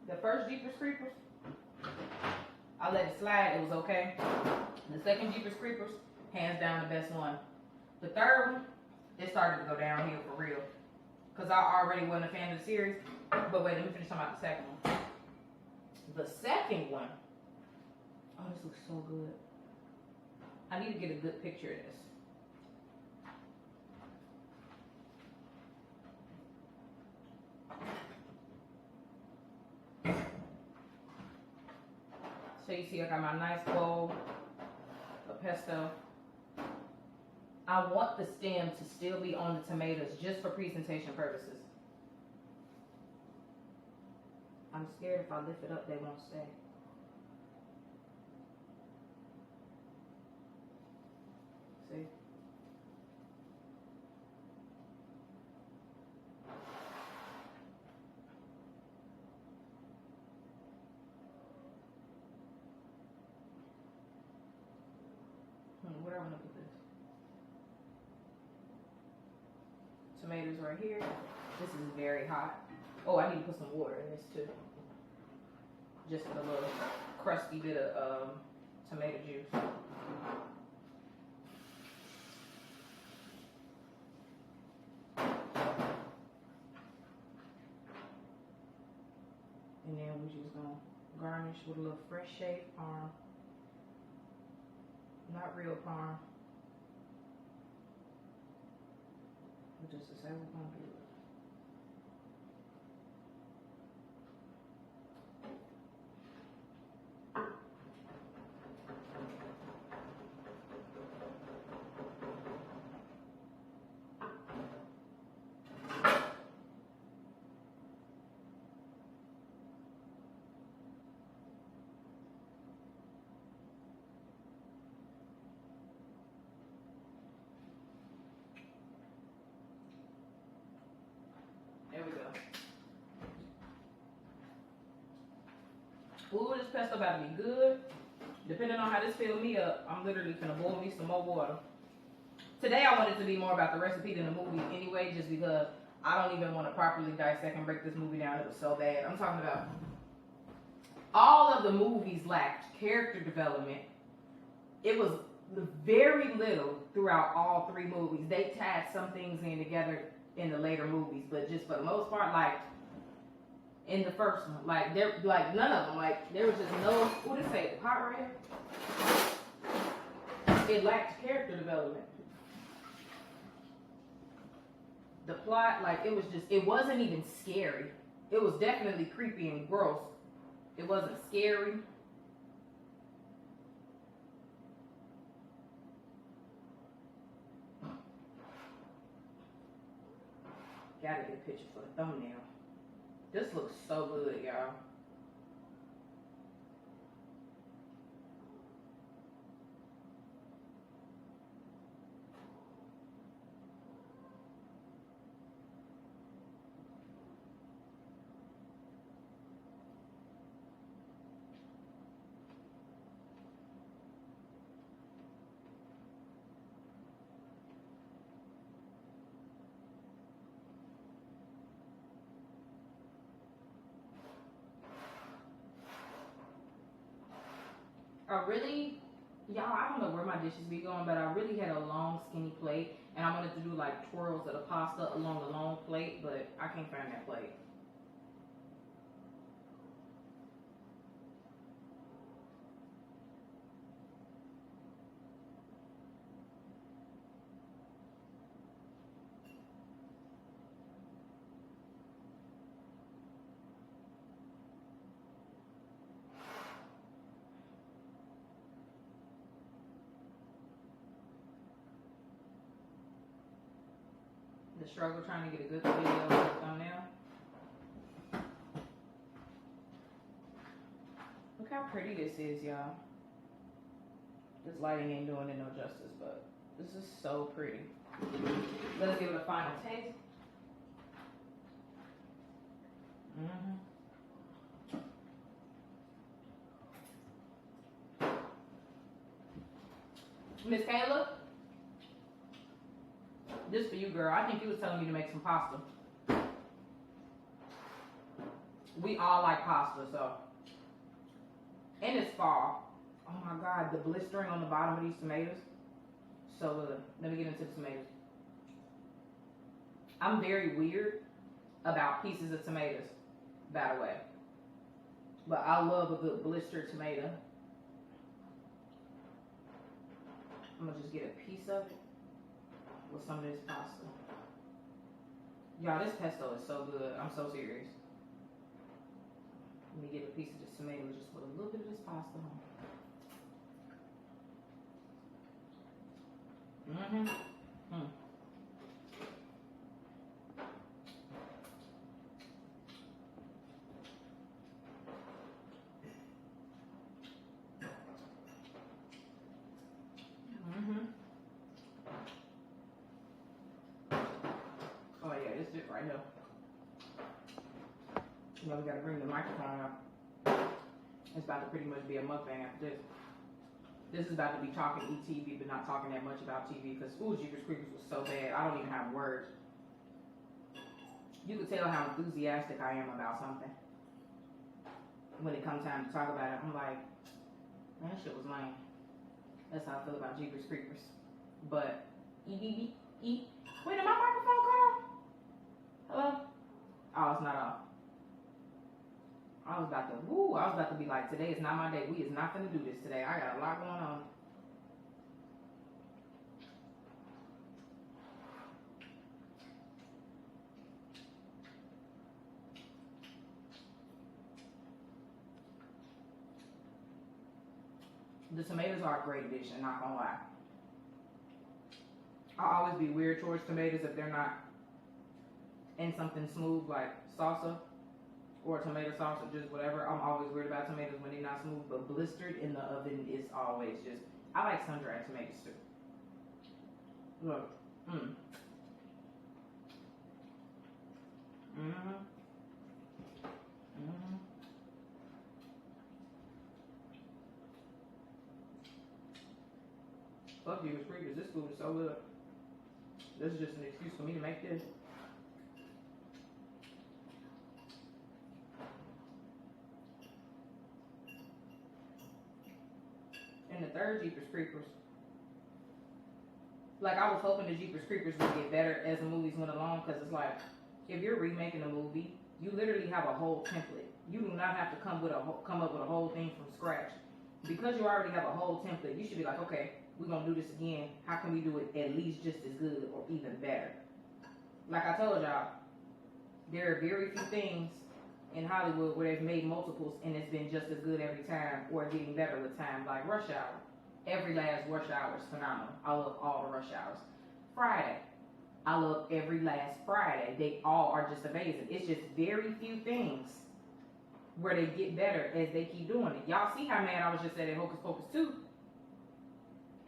the first Jeepers Creepers, I let it slide, it was okay. The second Jeepers Creepers, hands down the best one. The third one, it started to go downhill for real. Because I already wasn't a fan of the series. But wait, let me finish talking about the second one. The second one, oh, this looks so good. I need to get a good picture of this. So you see I got my nice bowl of pesto. I want the stem to still be on the tomatoes just for presentation purposes. I'm scared if I lift it up they won't stay. See? Where do I want to put this? Tomatoes right here. This is very hot. Oh, I need to put some water in this too. Just for the little crusty bit of tomato juice. And then we're just gonna garnish with a little fresh shaved parm. Not real parm. But just to say we're gonna do it. Ooh, this pesto about to be good. Depending on how this fills me up, I'm literally gonna boil me some more water. Today I wanted to be more about the recipe than the movie anyway, just because I don't even want to properly dissect and break this movie down. It was so bad. I'm talking about all of the movies lacked character development. It was very little throughout all three movies. They tied some things in together in the later movies, but just for the most part, like in the first one, like there, like none of them, like there was just no. What did it say? Hot right here. It lacked character development. The plot, like it was just, it wasn't even scary. It was definitely creepy and gross. It wasn't scary. Gotta get a picture for the thumbnail. This looks so good, y'all. Y'all, I don't know where my dishes be going, but I really had a long, skinny plate, and I wanted to do like twirls of the pasta along the long plate, but I can't find that plate. The struggle trying to get a good video on the thumbnail. Look how pretty this is, y'all. This lighting ain't doing it no justice, but this is so pretty. Let's give it a final taste. Miss Kayla, this for you, girl. I think you was telling me to make some pasta. We all like pasta, so. And it's fall. Oh my God, the blistering on the bottom of these tomatoes. So good. Let me get into the tomatoes. I'm very weird about pieces of tomatoes, by the way. But I love a good blistered tomato. I'm gonna just get a piece of it with some of this pasta. Y'all, this pesto is so good. I'm so serious. Let me get a piece of this tomato just with a little bit of this pasta on. Oh yeah, this is it right here. You know, we gotta bring the microphone up. It's about to pretty much be a mukbang after this. This is about to be talking ETV, but not talking that much about TV because ooh, Jeepers Creepers was so bad. I don't even have words. You could tell how enthusiastic I am about something. When it comes time to talk about it, I'm like, man, that shit was lame. That's how I feel about Jeepers Creepers. But wait, did my microphone cut off? Hello? Oh, it's not off. I was about to be like, today is not my day. We is not gonna do this today. I got a lot going on. The tomatoes are a great addition, not gonna lie. I'll always be weird towards tomatoes if they're not in something smooth like salsa or tomato sauce or just whatever. I'm always weird about tomatoes when they're not smooth, but blistered in the oven is always just, I like sun-dried tomatoes too. Look. Fuck Jeepers Creepers. This food is so good. This is just an excuse for me to make this. And the third Jeepers Creepers, like I was hoping the Jeepers Creepers would get better as the movies went along, because it's like, if you're remaking a movie, you literally have a whole template. You do not have to come up with a whole thing from scratch. Because you already have a whole template, you should be like, okay, we're going to do this again. How can we do it at least just as good or even better? Like I told y'all, there are very few things in Hollywood where they've made multiples and it's been just as good every time or getting better with time. Like Rush Hour. Every last Rush Hour is phenomenal. I love all the Rush Hours. Friday. I love every last Friday. They all are just amazing. It's just very few things where they get better as they keep doing it. Y'all see how mad I was just at Hocus Pocus 2?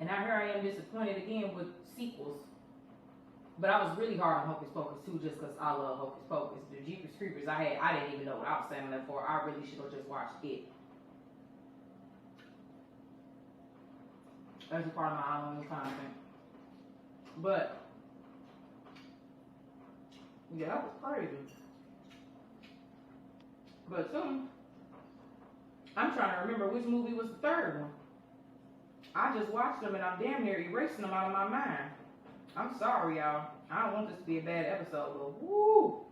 And now here I am disappointed again with sequels. But I was really hard on Hocus Pocus 2 just because I love Hocus Pocus. The Jeepers Creepers I didn't even know what I was saying that for. I really should have just watched it. That's a part of my Halloween content. But yeah, that was crazy. But soon, I'm trying to remember which movie was the third one. I just watched them and I'm damn near erasing them out of my mind. I'm sorry, y'all. I don't want this to be a bad episode, but woo!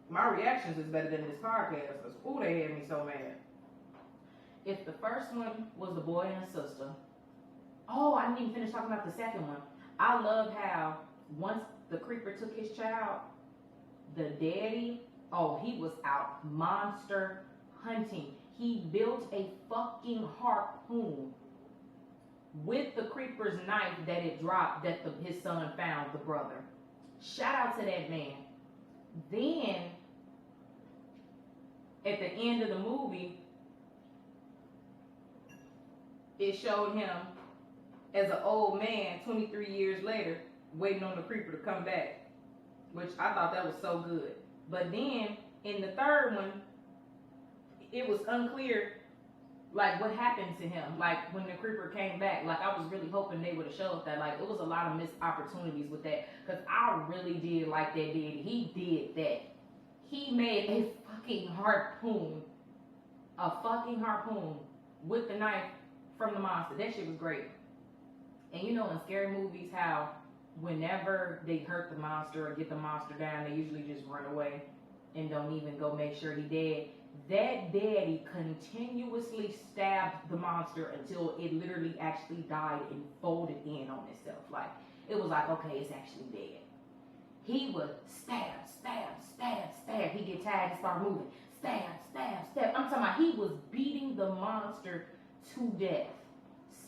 My reactions is better than this podcast, because ooh, they had me so mad. If the first one was the boy and the sister, oh, I didn't even finish talking about the second one. I love how once the creeper took his child, the daddy, oh, he was out monster hunting. He built a fucking harpoon with the creeper's knife that it dropped that his son found, the brother. Shout out to that man. Then, at the end of the movie, it showed him as an old man 23 years later waiting on the creeper to come back, which I thought that was so good. But then, in the third one, it was unclear like what happened to him, like when the creeper came back. Like I was really hoping they would have showed that. Like it was a lot of missed opportunities with that, because I really did like that daddy. He did that. He made a fucking harpoon with the knife from the monster. That shit was great. And you know in scary movies how whenever they hurt the monster or get the monster down, they usually just run away and don't even go make sure he dead. That daddy continuously stabbed the monster until it literally actually died and folded in on itself. Like, it was like, okay, it's actually dead. He would stab. He get tired and start moving. Stab. I'm talking about he was beating the monster to death.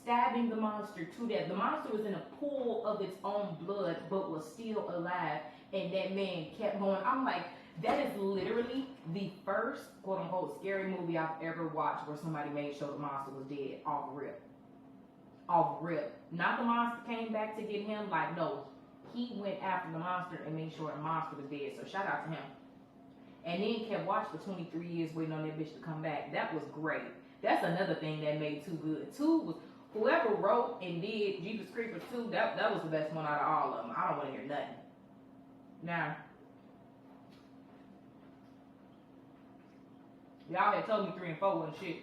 Stabbing the monster to death. The monster was in a pool of its own blood, but was still alive. And that man kept going. I'm like, that is literally the first quote-unquote scary movie I've ever watched where somebody made sure the monster was dead off rip. Not the monster came back to get him. Like, no. He went after the monster and made sure the monster was dead. So shout out to him. And then kept watching for 23 years waiting on that bitch to come back. That was great. That's another thing that made 2 good. 2 was, whoever wrote and did Jeepers Creepers 2, that was the best one out of all of them. I don't want to hear nothing. Now, y'all had told me 3 and 4 wasn't shit.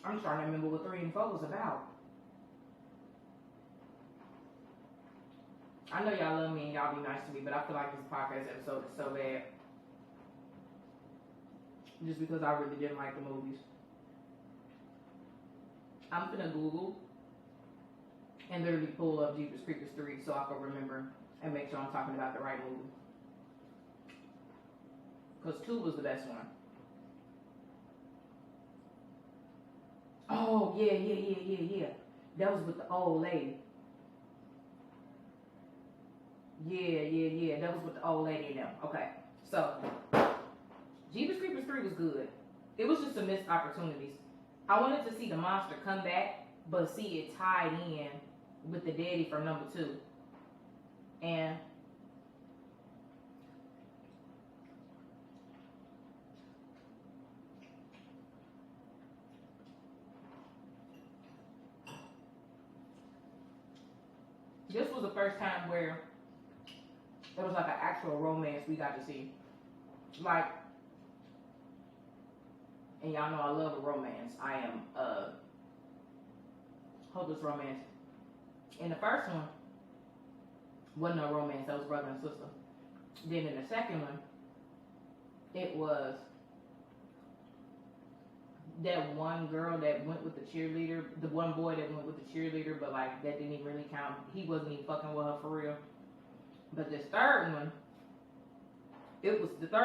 I'm trying to remember what 3 and 4 was about. I know y'all love me and y'all be nice to me, but I feel like this podcast episode is so bad. Just because I really didn't like the movies. I'm finna Google and literally pull up Jeepers Creepers 3 so I can remember and make sure I'm talking about the right movie. Because 2 was the best one. Oh, yeah. That was with the old lady. Yeah. That was with the old lady and them. Okay. So, Jeepers Creepers 3 was good. It was just some missed opportunities. I wanted to see the monster come back, but see it tied in with the daddy from number 2. And This was the first time where it was like an actual romance we got to see. Like, and y'all know I love a romance. I am hopeless romantic. In the first one, wasn't no romance, that was brother and sister. Then in the second one, it was that one girl that went with the cheerleader, the one boy that went with the cheerleader, but like that didn't even really count. He wasn't even fucking with her for real. But this third one, it was if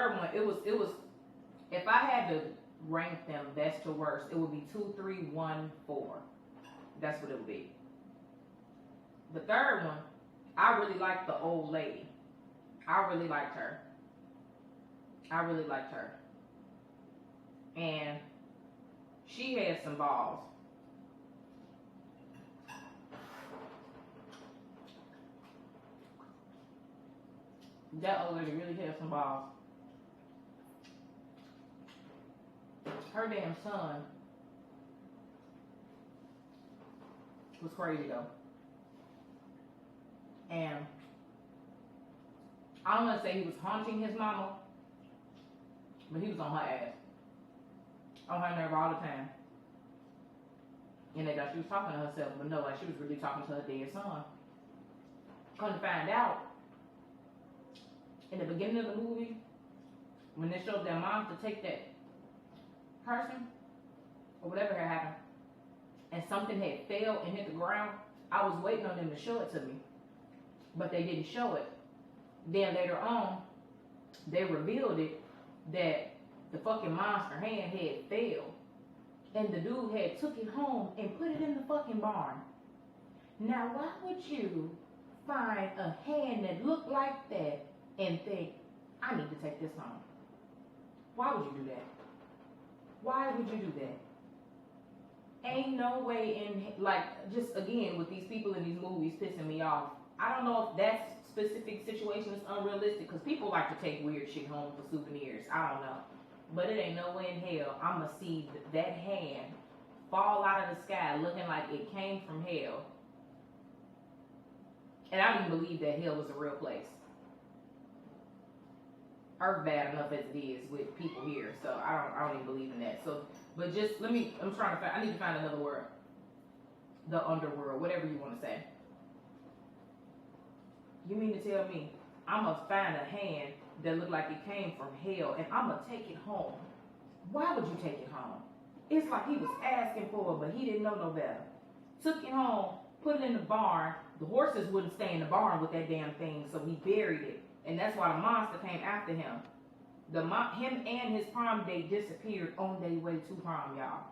I had to rank them best to worst, it would be 2, 3, 1, 4. That's what it would be. The third one, I really liked the old lady. I really liked her. And she had some balls. That old lady really had some balls. Her damn son was crazy though. And I don't want to say he was haunting his mama, but he was on her ass. On her nerve all the time. And they thought she was talking to herself, but no, like she was really talking to her dead son. Come to find out, in the beginning of the movie, when they showed their mom to take that person, or whatever had happened, and something had fell and hit the ground, I was waiting on them to show it to me. But they didn't show it. Then later on, they revealed it that the fucking monster hand had failed. And the dude had took it home and put it in the fucking barn. Now why would you find a hand that looked like that and think, I need to take this home? Why would you do that? Why would you do that? Ain't no way in, like, just again, with these people in these movies pissing me off. I don't know if that specific situation is unrealistic, because people like to take weird shit home for souvenirs. I don't know. But it ain't no way in hell I'm going to see that hand fall out of the sky looking like it came from hell. And I don't even believe that hell was a real place. Earth bad enough as it is with people here, so I don't even believe in that. So, but just I need to find another word. The underworld, whatever you want to say. You mean to tell me I'm going to find a hand that looked like it came from hell and I'm going to take it home? Why would you take it home? It's like he was asking for it, but he didn't know no better. Took it home, put it in the barn. The horses wouldn't stay in the barn with that damn thing, so he buried it. And that's why the monster came after him. Him and his prom date disappeared on their way to prom, y'all.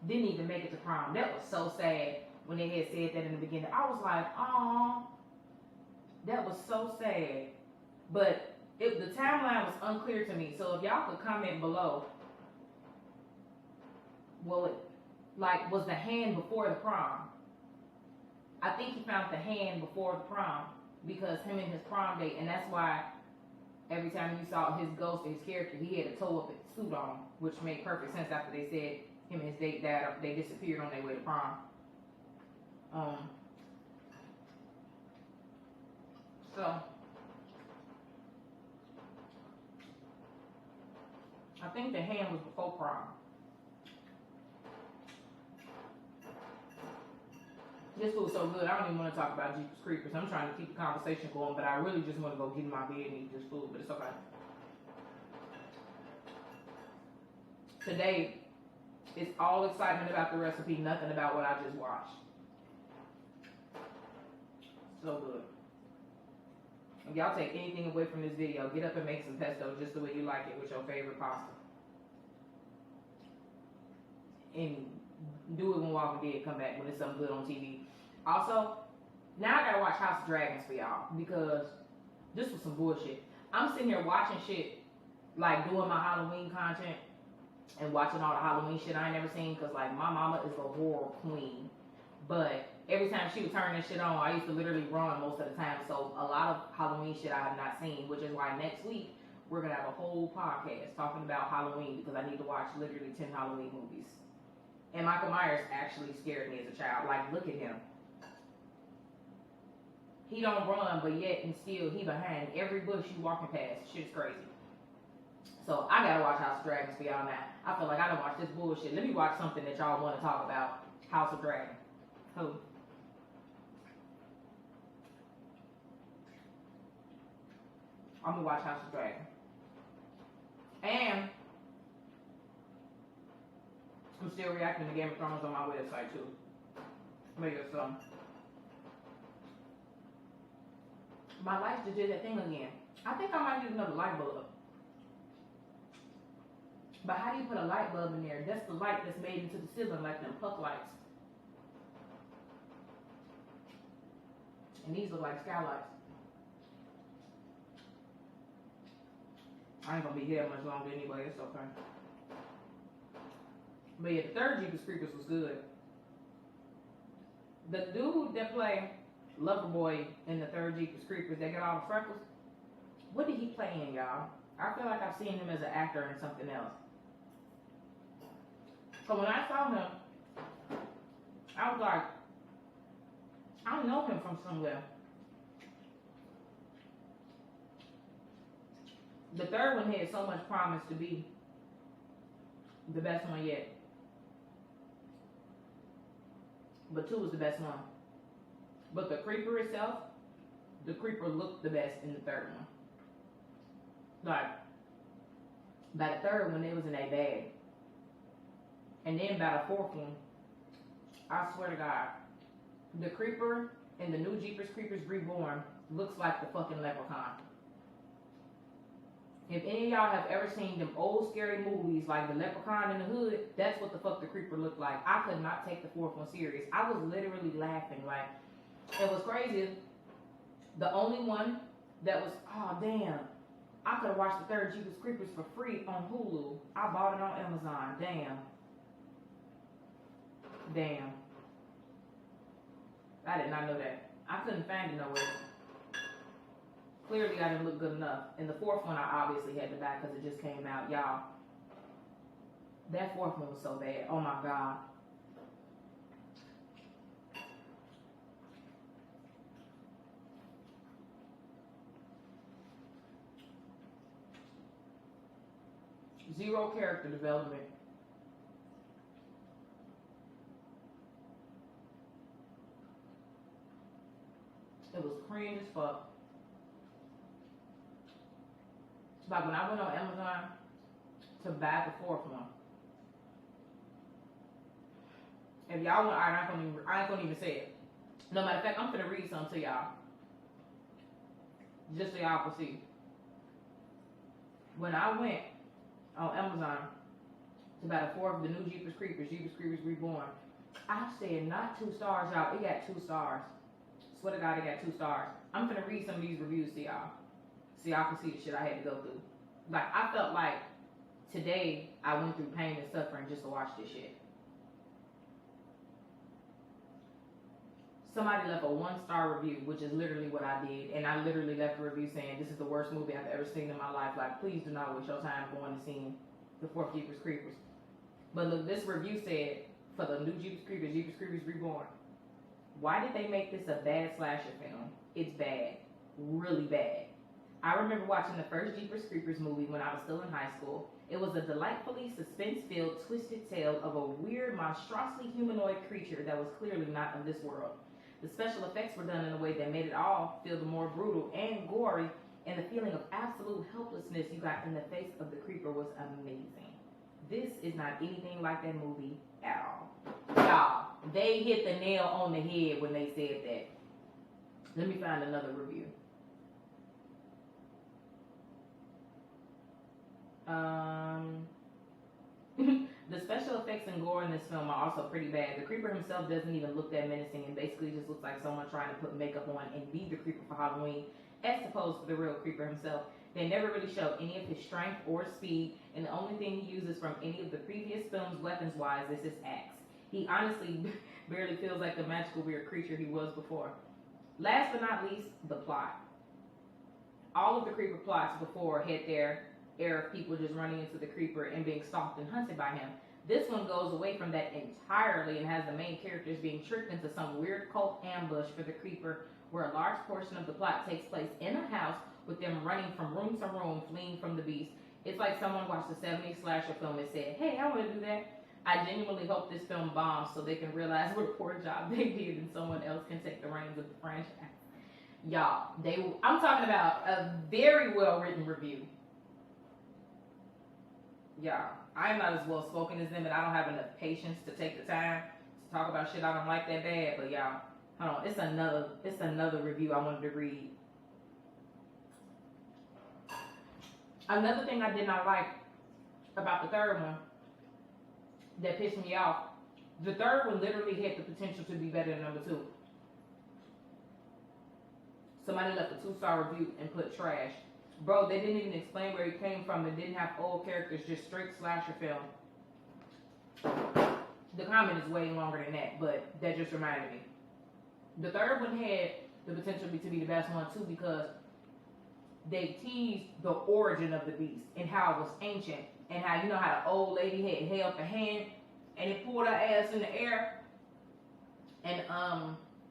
Didn't even make it to prom. That was so sad when they had said that in the beginning. I was like, aw. That was so sad. But the timeline was unclear to me. So if y'all could comment below, was the hand before the prom? I think he found the hand before the prom because him and his prom date, and that's why every time you saw his ghost or his character, he had a toe-up suit on, which made perfect sense after they said him and his date died, they disappeared on their way to prom. So I think the hand was before prom. This food's so good, I don't even want to talk about Jeepers Creepers. I'm trying to keep the conversation going, but I really just want to go get in my bed and eat this food, but it's okay. Today, it's all excitement about the recipe, nothing about what I just watched. So good. If y'all take anything away from this video, get up and make some pesto just the way you like it with your favorite pasta. And do it when Walking Dead come back, when it's something good on TV. Also, now I gotta watch House of Dragons for y'all, because this was some bullshit. I'm sitting here watching shit, like doing my Halloween content, and watching all the Halloween shit I ain't never seen, because like my mama is a horror queen. But every time she would turn this shit on, I used to literally run most of the time. So a lot of Halloween shit I have not seen, which is why next week we're gonna have a whole podcast talking about Halloween, because I need to watch literally 10 Halloween movies. And Michael Myers actually scared me as a child. Like, look at him. He don't run, but yet and still he behind every bush you walking past. Shit's crazy. So I gotta watch House of Dragons for y'all now. I feel like I don't watch this bullshit. Let me watch something that y'all want to talk about. House of Dragons. Who? I'm gonna watch House of Dragons. And I'm still reacting to Game of Thrones on my website too. Maybe some. My lights just did that thing again. I think I might need another light bulb. But how do you put a light bulb in there? That's the light that's made into the ceiling, like them puck lights. And these look like skylights. I ain't gonna be here much longer anyway, it's okay. But yeah, the third Jeepers Creepers was good. The dude that played Loverboy in the third Jeepers Creepers, that got all the freckles, what did he play in, y'all? I feel like I've seen him as an actor in something else. So when I saw him, I was like, I know him from somewhere. The third one had so much promise to be the best one yet. But 2 was the best one. But the creeper itself, the creeper looked the best in the third one. Like, by the third one, it was in a bag. And then by the fourth one, I swear to God, the creeper in the new Jeepers Creepers Reborn looks like the fucking leprechaun. If any of y'all have ever seen them old scary movies like The Leprechaun in the Hood, that's what the fuck the creeper looked like. I could not take the fourth one serious. I was literally laughing. Like, it was crazy. The only one that was, oh damn, I could have watched the third Jeepers Creepers for free on Hulu. I bought it on Amazon. Damn. Damn. I did not know that. I couldn't find it nowhere. Clearly, I didn't look good enough. And the fourth one, I obviously had to buy because it just came out. Y'all, that fourth one was so bad. Oh my God. Zero character development. It was cringe as fuck. Like when I went on Amazon to buy the fourth one, if y'all want, I ain't gonna even say it. No matter of fact, I'm gonna read something to y'all, just so y'all can see. When I went on Amazon to buy the fourth, the new Jeepers Creepers Reborn, I said not 2 stars, y'all. It got 2 stars. Swear to God, it got 2 stars. I'm gonna read some of these reviews to y'all, so y'all can see the shit I had to go through. Like, I felt like today I went through pain and suffering just to watch this shit. Somebody left a 1-star review, which is literally what I did, and I literally left a review saying this is the worst movie I've ever seen in my life. Like, please do not waste your time going and seeing the fourth Jeepers Creepers. But look, this review said, for the new Jeepers Creepers Reborn, why did they make this a bad slasher film? It's bad. Really bad. I remember watching the first Jeepers Creepers movie when I was still in high school. It was a delightfully suspense-filled, twisted tale of a weird, monstrosity humanoid creature that was clearly not of this world. The special effects were done in a way that made it all feel more brutal and gory, and the feeling of absolute helplessness you got in the face of the creeper was amazing. This is not anything like that movie at all. Y'all, they hit the nail on the head when they said that. Let me find another review. The special effects and gore in this film are also pretty bad. The creeper himself doesn't even look that menacing and basically just looks like someone trying to put makeup on and be the creeper for Halloween, as opposed to the real creeper himself. They never really show any of his strength or speed, and the only thing he uses from any of the previous films weapons-wise is his axe. He honestly barely feels like the magical weird creature he was before. Last but not least, the plot. All of the creeper plots before had their air of people just running into the creeper and being stalked and hunted by him. This one goes away from that entirely and has the main characters being tricked into some weird cult ambush for the creeper where a large portion of the plot takes place in a house with them running from room to room, fleeing from the beast. It's like someone watched a 70s slasher film and said, hey, I want to do that. I genuinely hope this film bombs so they can realize what a poor job they did and someone else can take the reins of the franchise. Y'all, I'm talking about a very well written review. Y'all, I'm not as well spoken as them, and I don't have enough patience to take the time to talk about shit I don't like that bad. But y'all, hold on, it's another review I wanted to read. Another thing I did not like about the third one that pissed me off, the third one literally had the potential to be better than number 2. Somebody left a 2-star review and put trash. Bro, they didn't even explain where he came from. It didn't have old characters, just straight slasher film. The comment is way longer than that, but that just reminded me. The third one had the potential to be the best one too, because they teased the origin of the beast and how it was ancient, and how, you know, how the old lady had held the hand and it pulled her ass in the air, and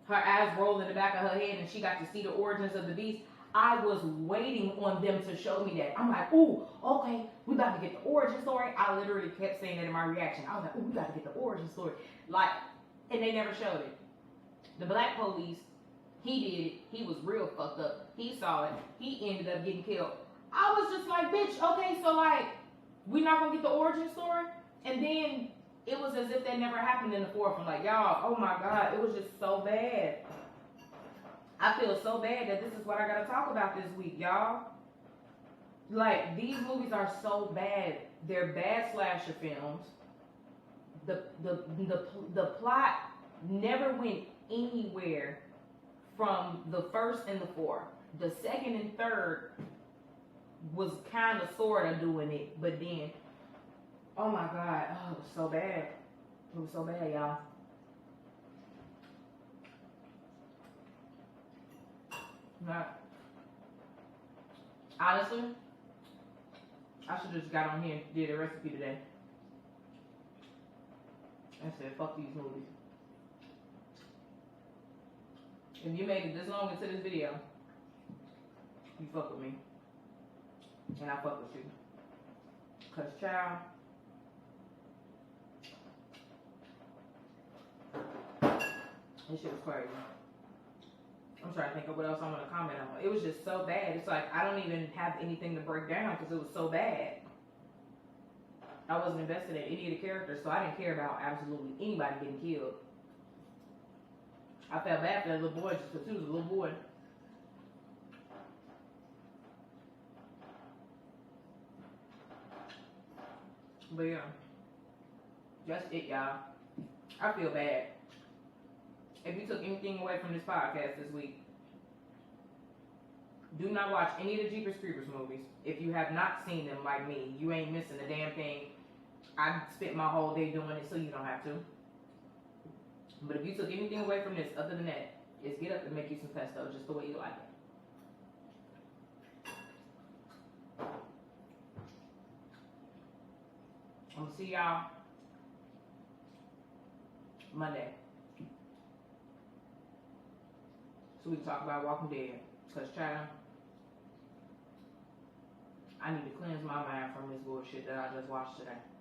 her eyes rolled in the back of her head and she got to see the origins of the beast. I was waiting on them to show me that. I'm like, ooh, okay, we about to get the origin story. I literally kept saying that in my reaction. I was like, ooh, we got to get the origin story. Like, and they never showed it. The black police, he did it. He was real fucked up. He saw it. He ended up getting killed. I was just like, bitch, okay, so like, we not gonna get the origin story? And then it was as if that never happened in the fourth. I'm like, y'all, oh my God, it was just so bad. I feel so bad that this is what I gotta talk about this week, y'all. Like, these movies are so bad. They're bad slasher films. The plot never went anywhere from the first and the fourth. The second and third was kind of sort of doing it, but then, oh my God, oh, it was so bad. It was so bad, y'all. Not, honestly, I should have just got on here and did a recipe today. And said, fuck these movies. If you made it this long into this video, you fuck with me. And I fuck with you. Cause child, this shit was crazy. I'm trying to think of what else I want to comment on. It was just so bad. It's like I don't even have anything to break down because it was so bad. I wasn't invested in any of the characters, so I didn't care about absolutely anybody getting killed. I felt bad for that little boy just because he was a little boy. But yeah, that's it, y'all. I feel bad. If you took anything away from this podcast this week, do not watch any of the Jeepers Creepers movies. If you have not seen them like me, you ain't missing a damn thing. I spent my whole day doing it, so you don't have to. But if you took anything away from this other than that, it's get up and make you some pesto just the way you like it. I'm gonna see y'all Monday. So we can talk about Walking Dead. Cause child, I need to cleanse my mind from this bullshit that I just watched today.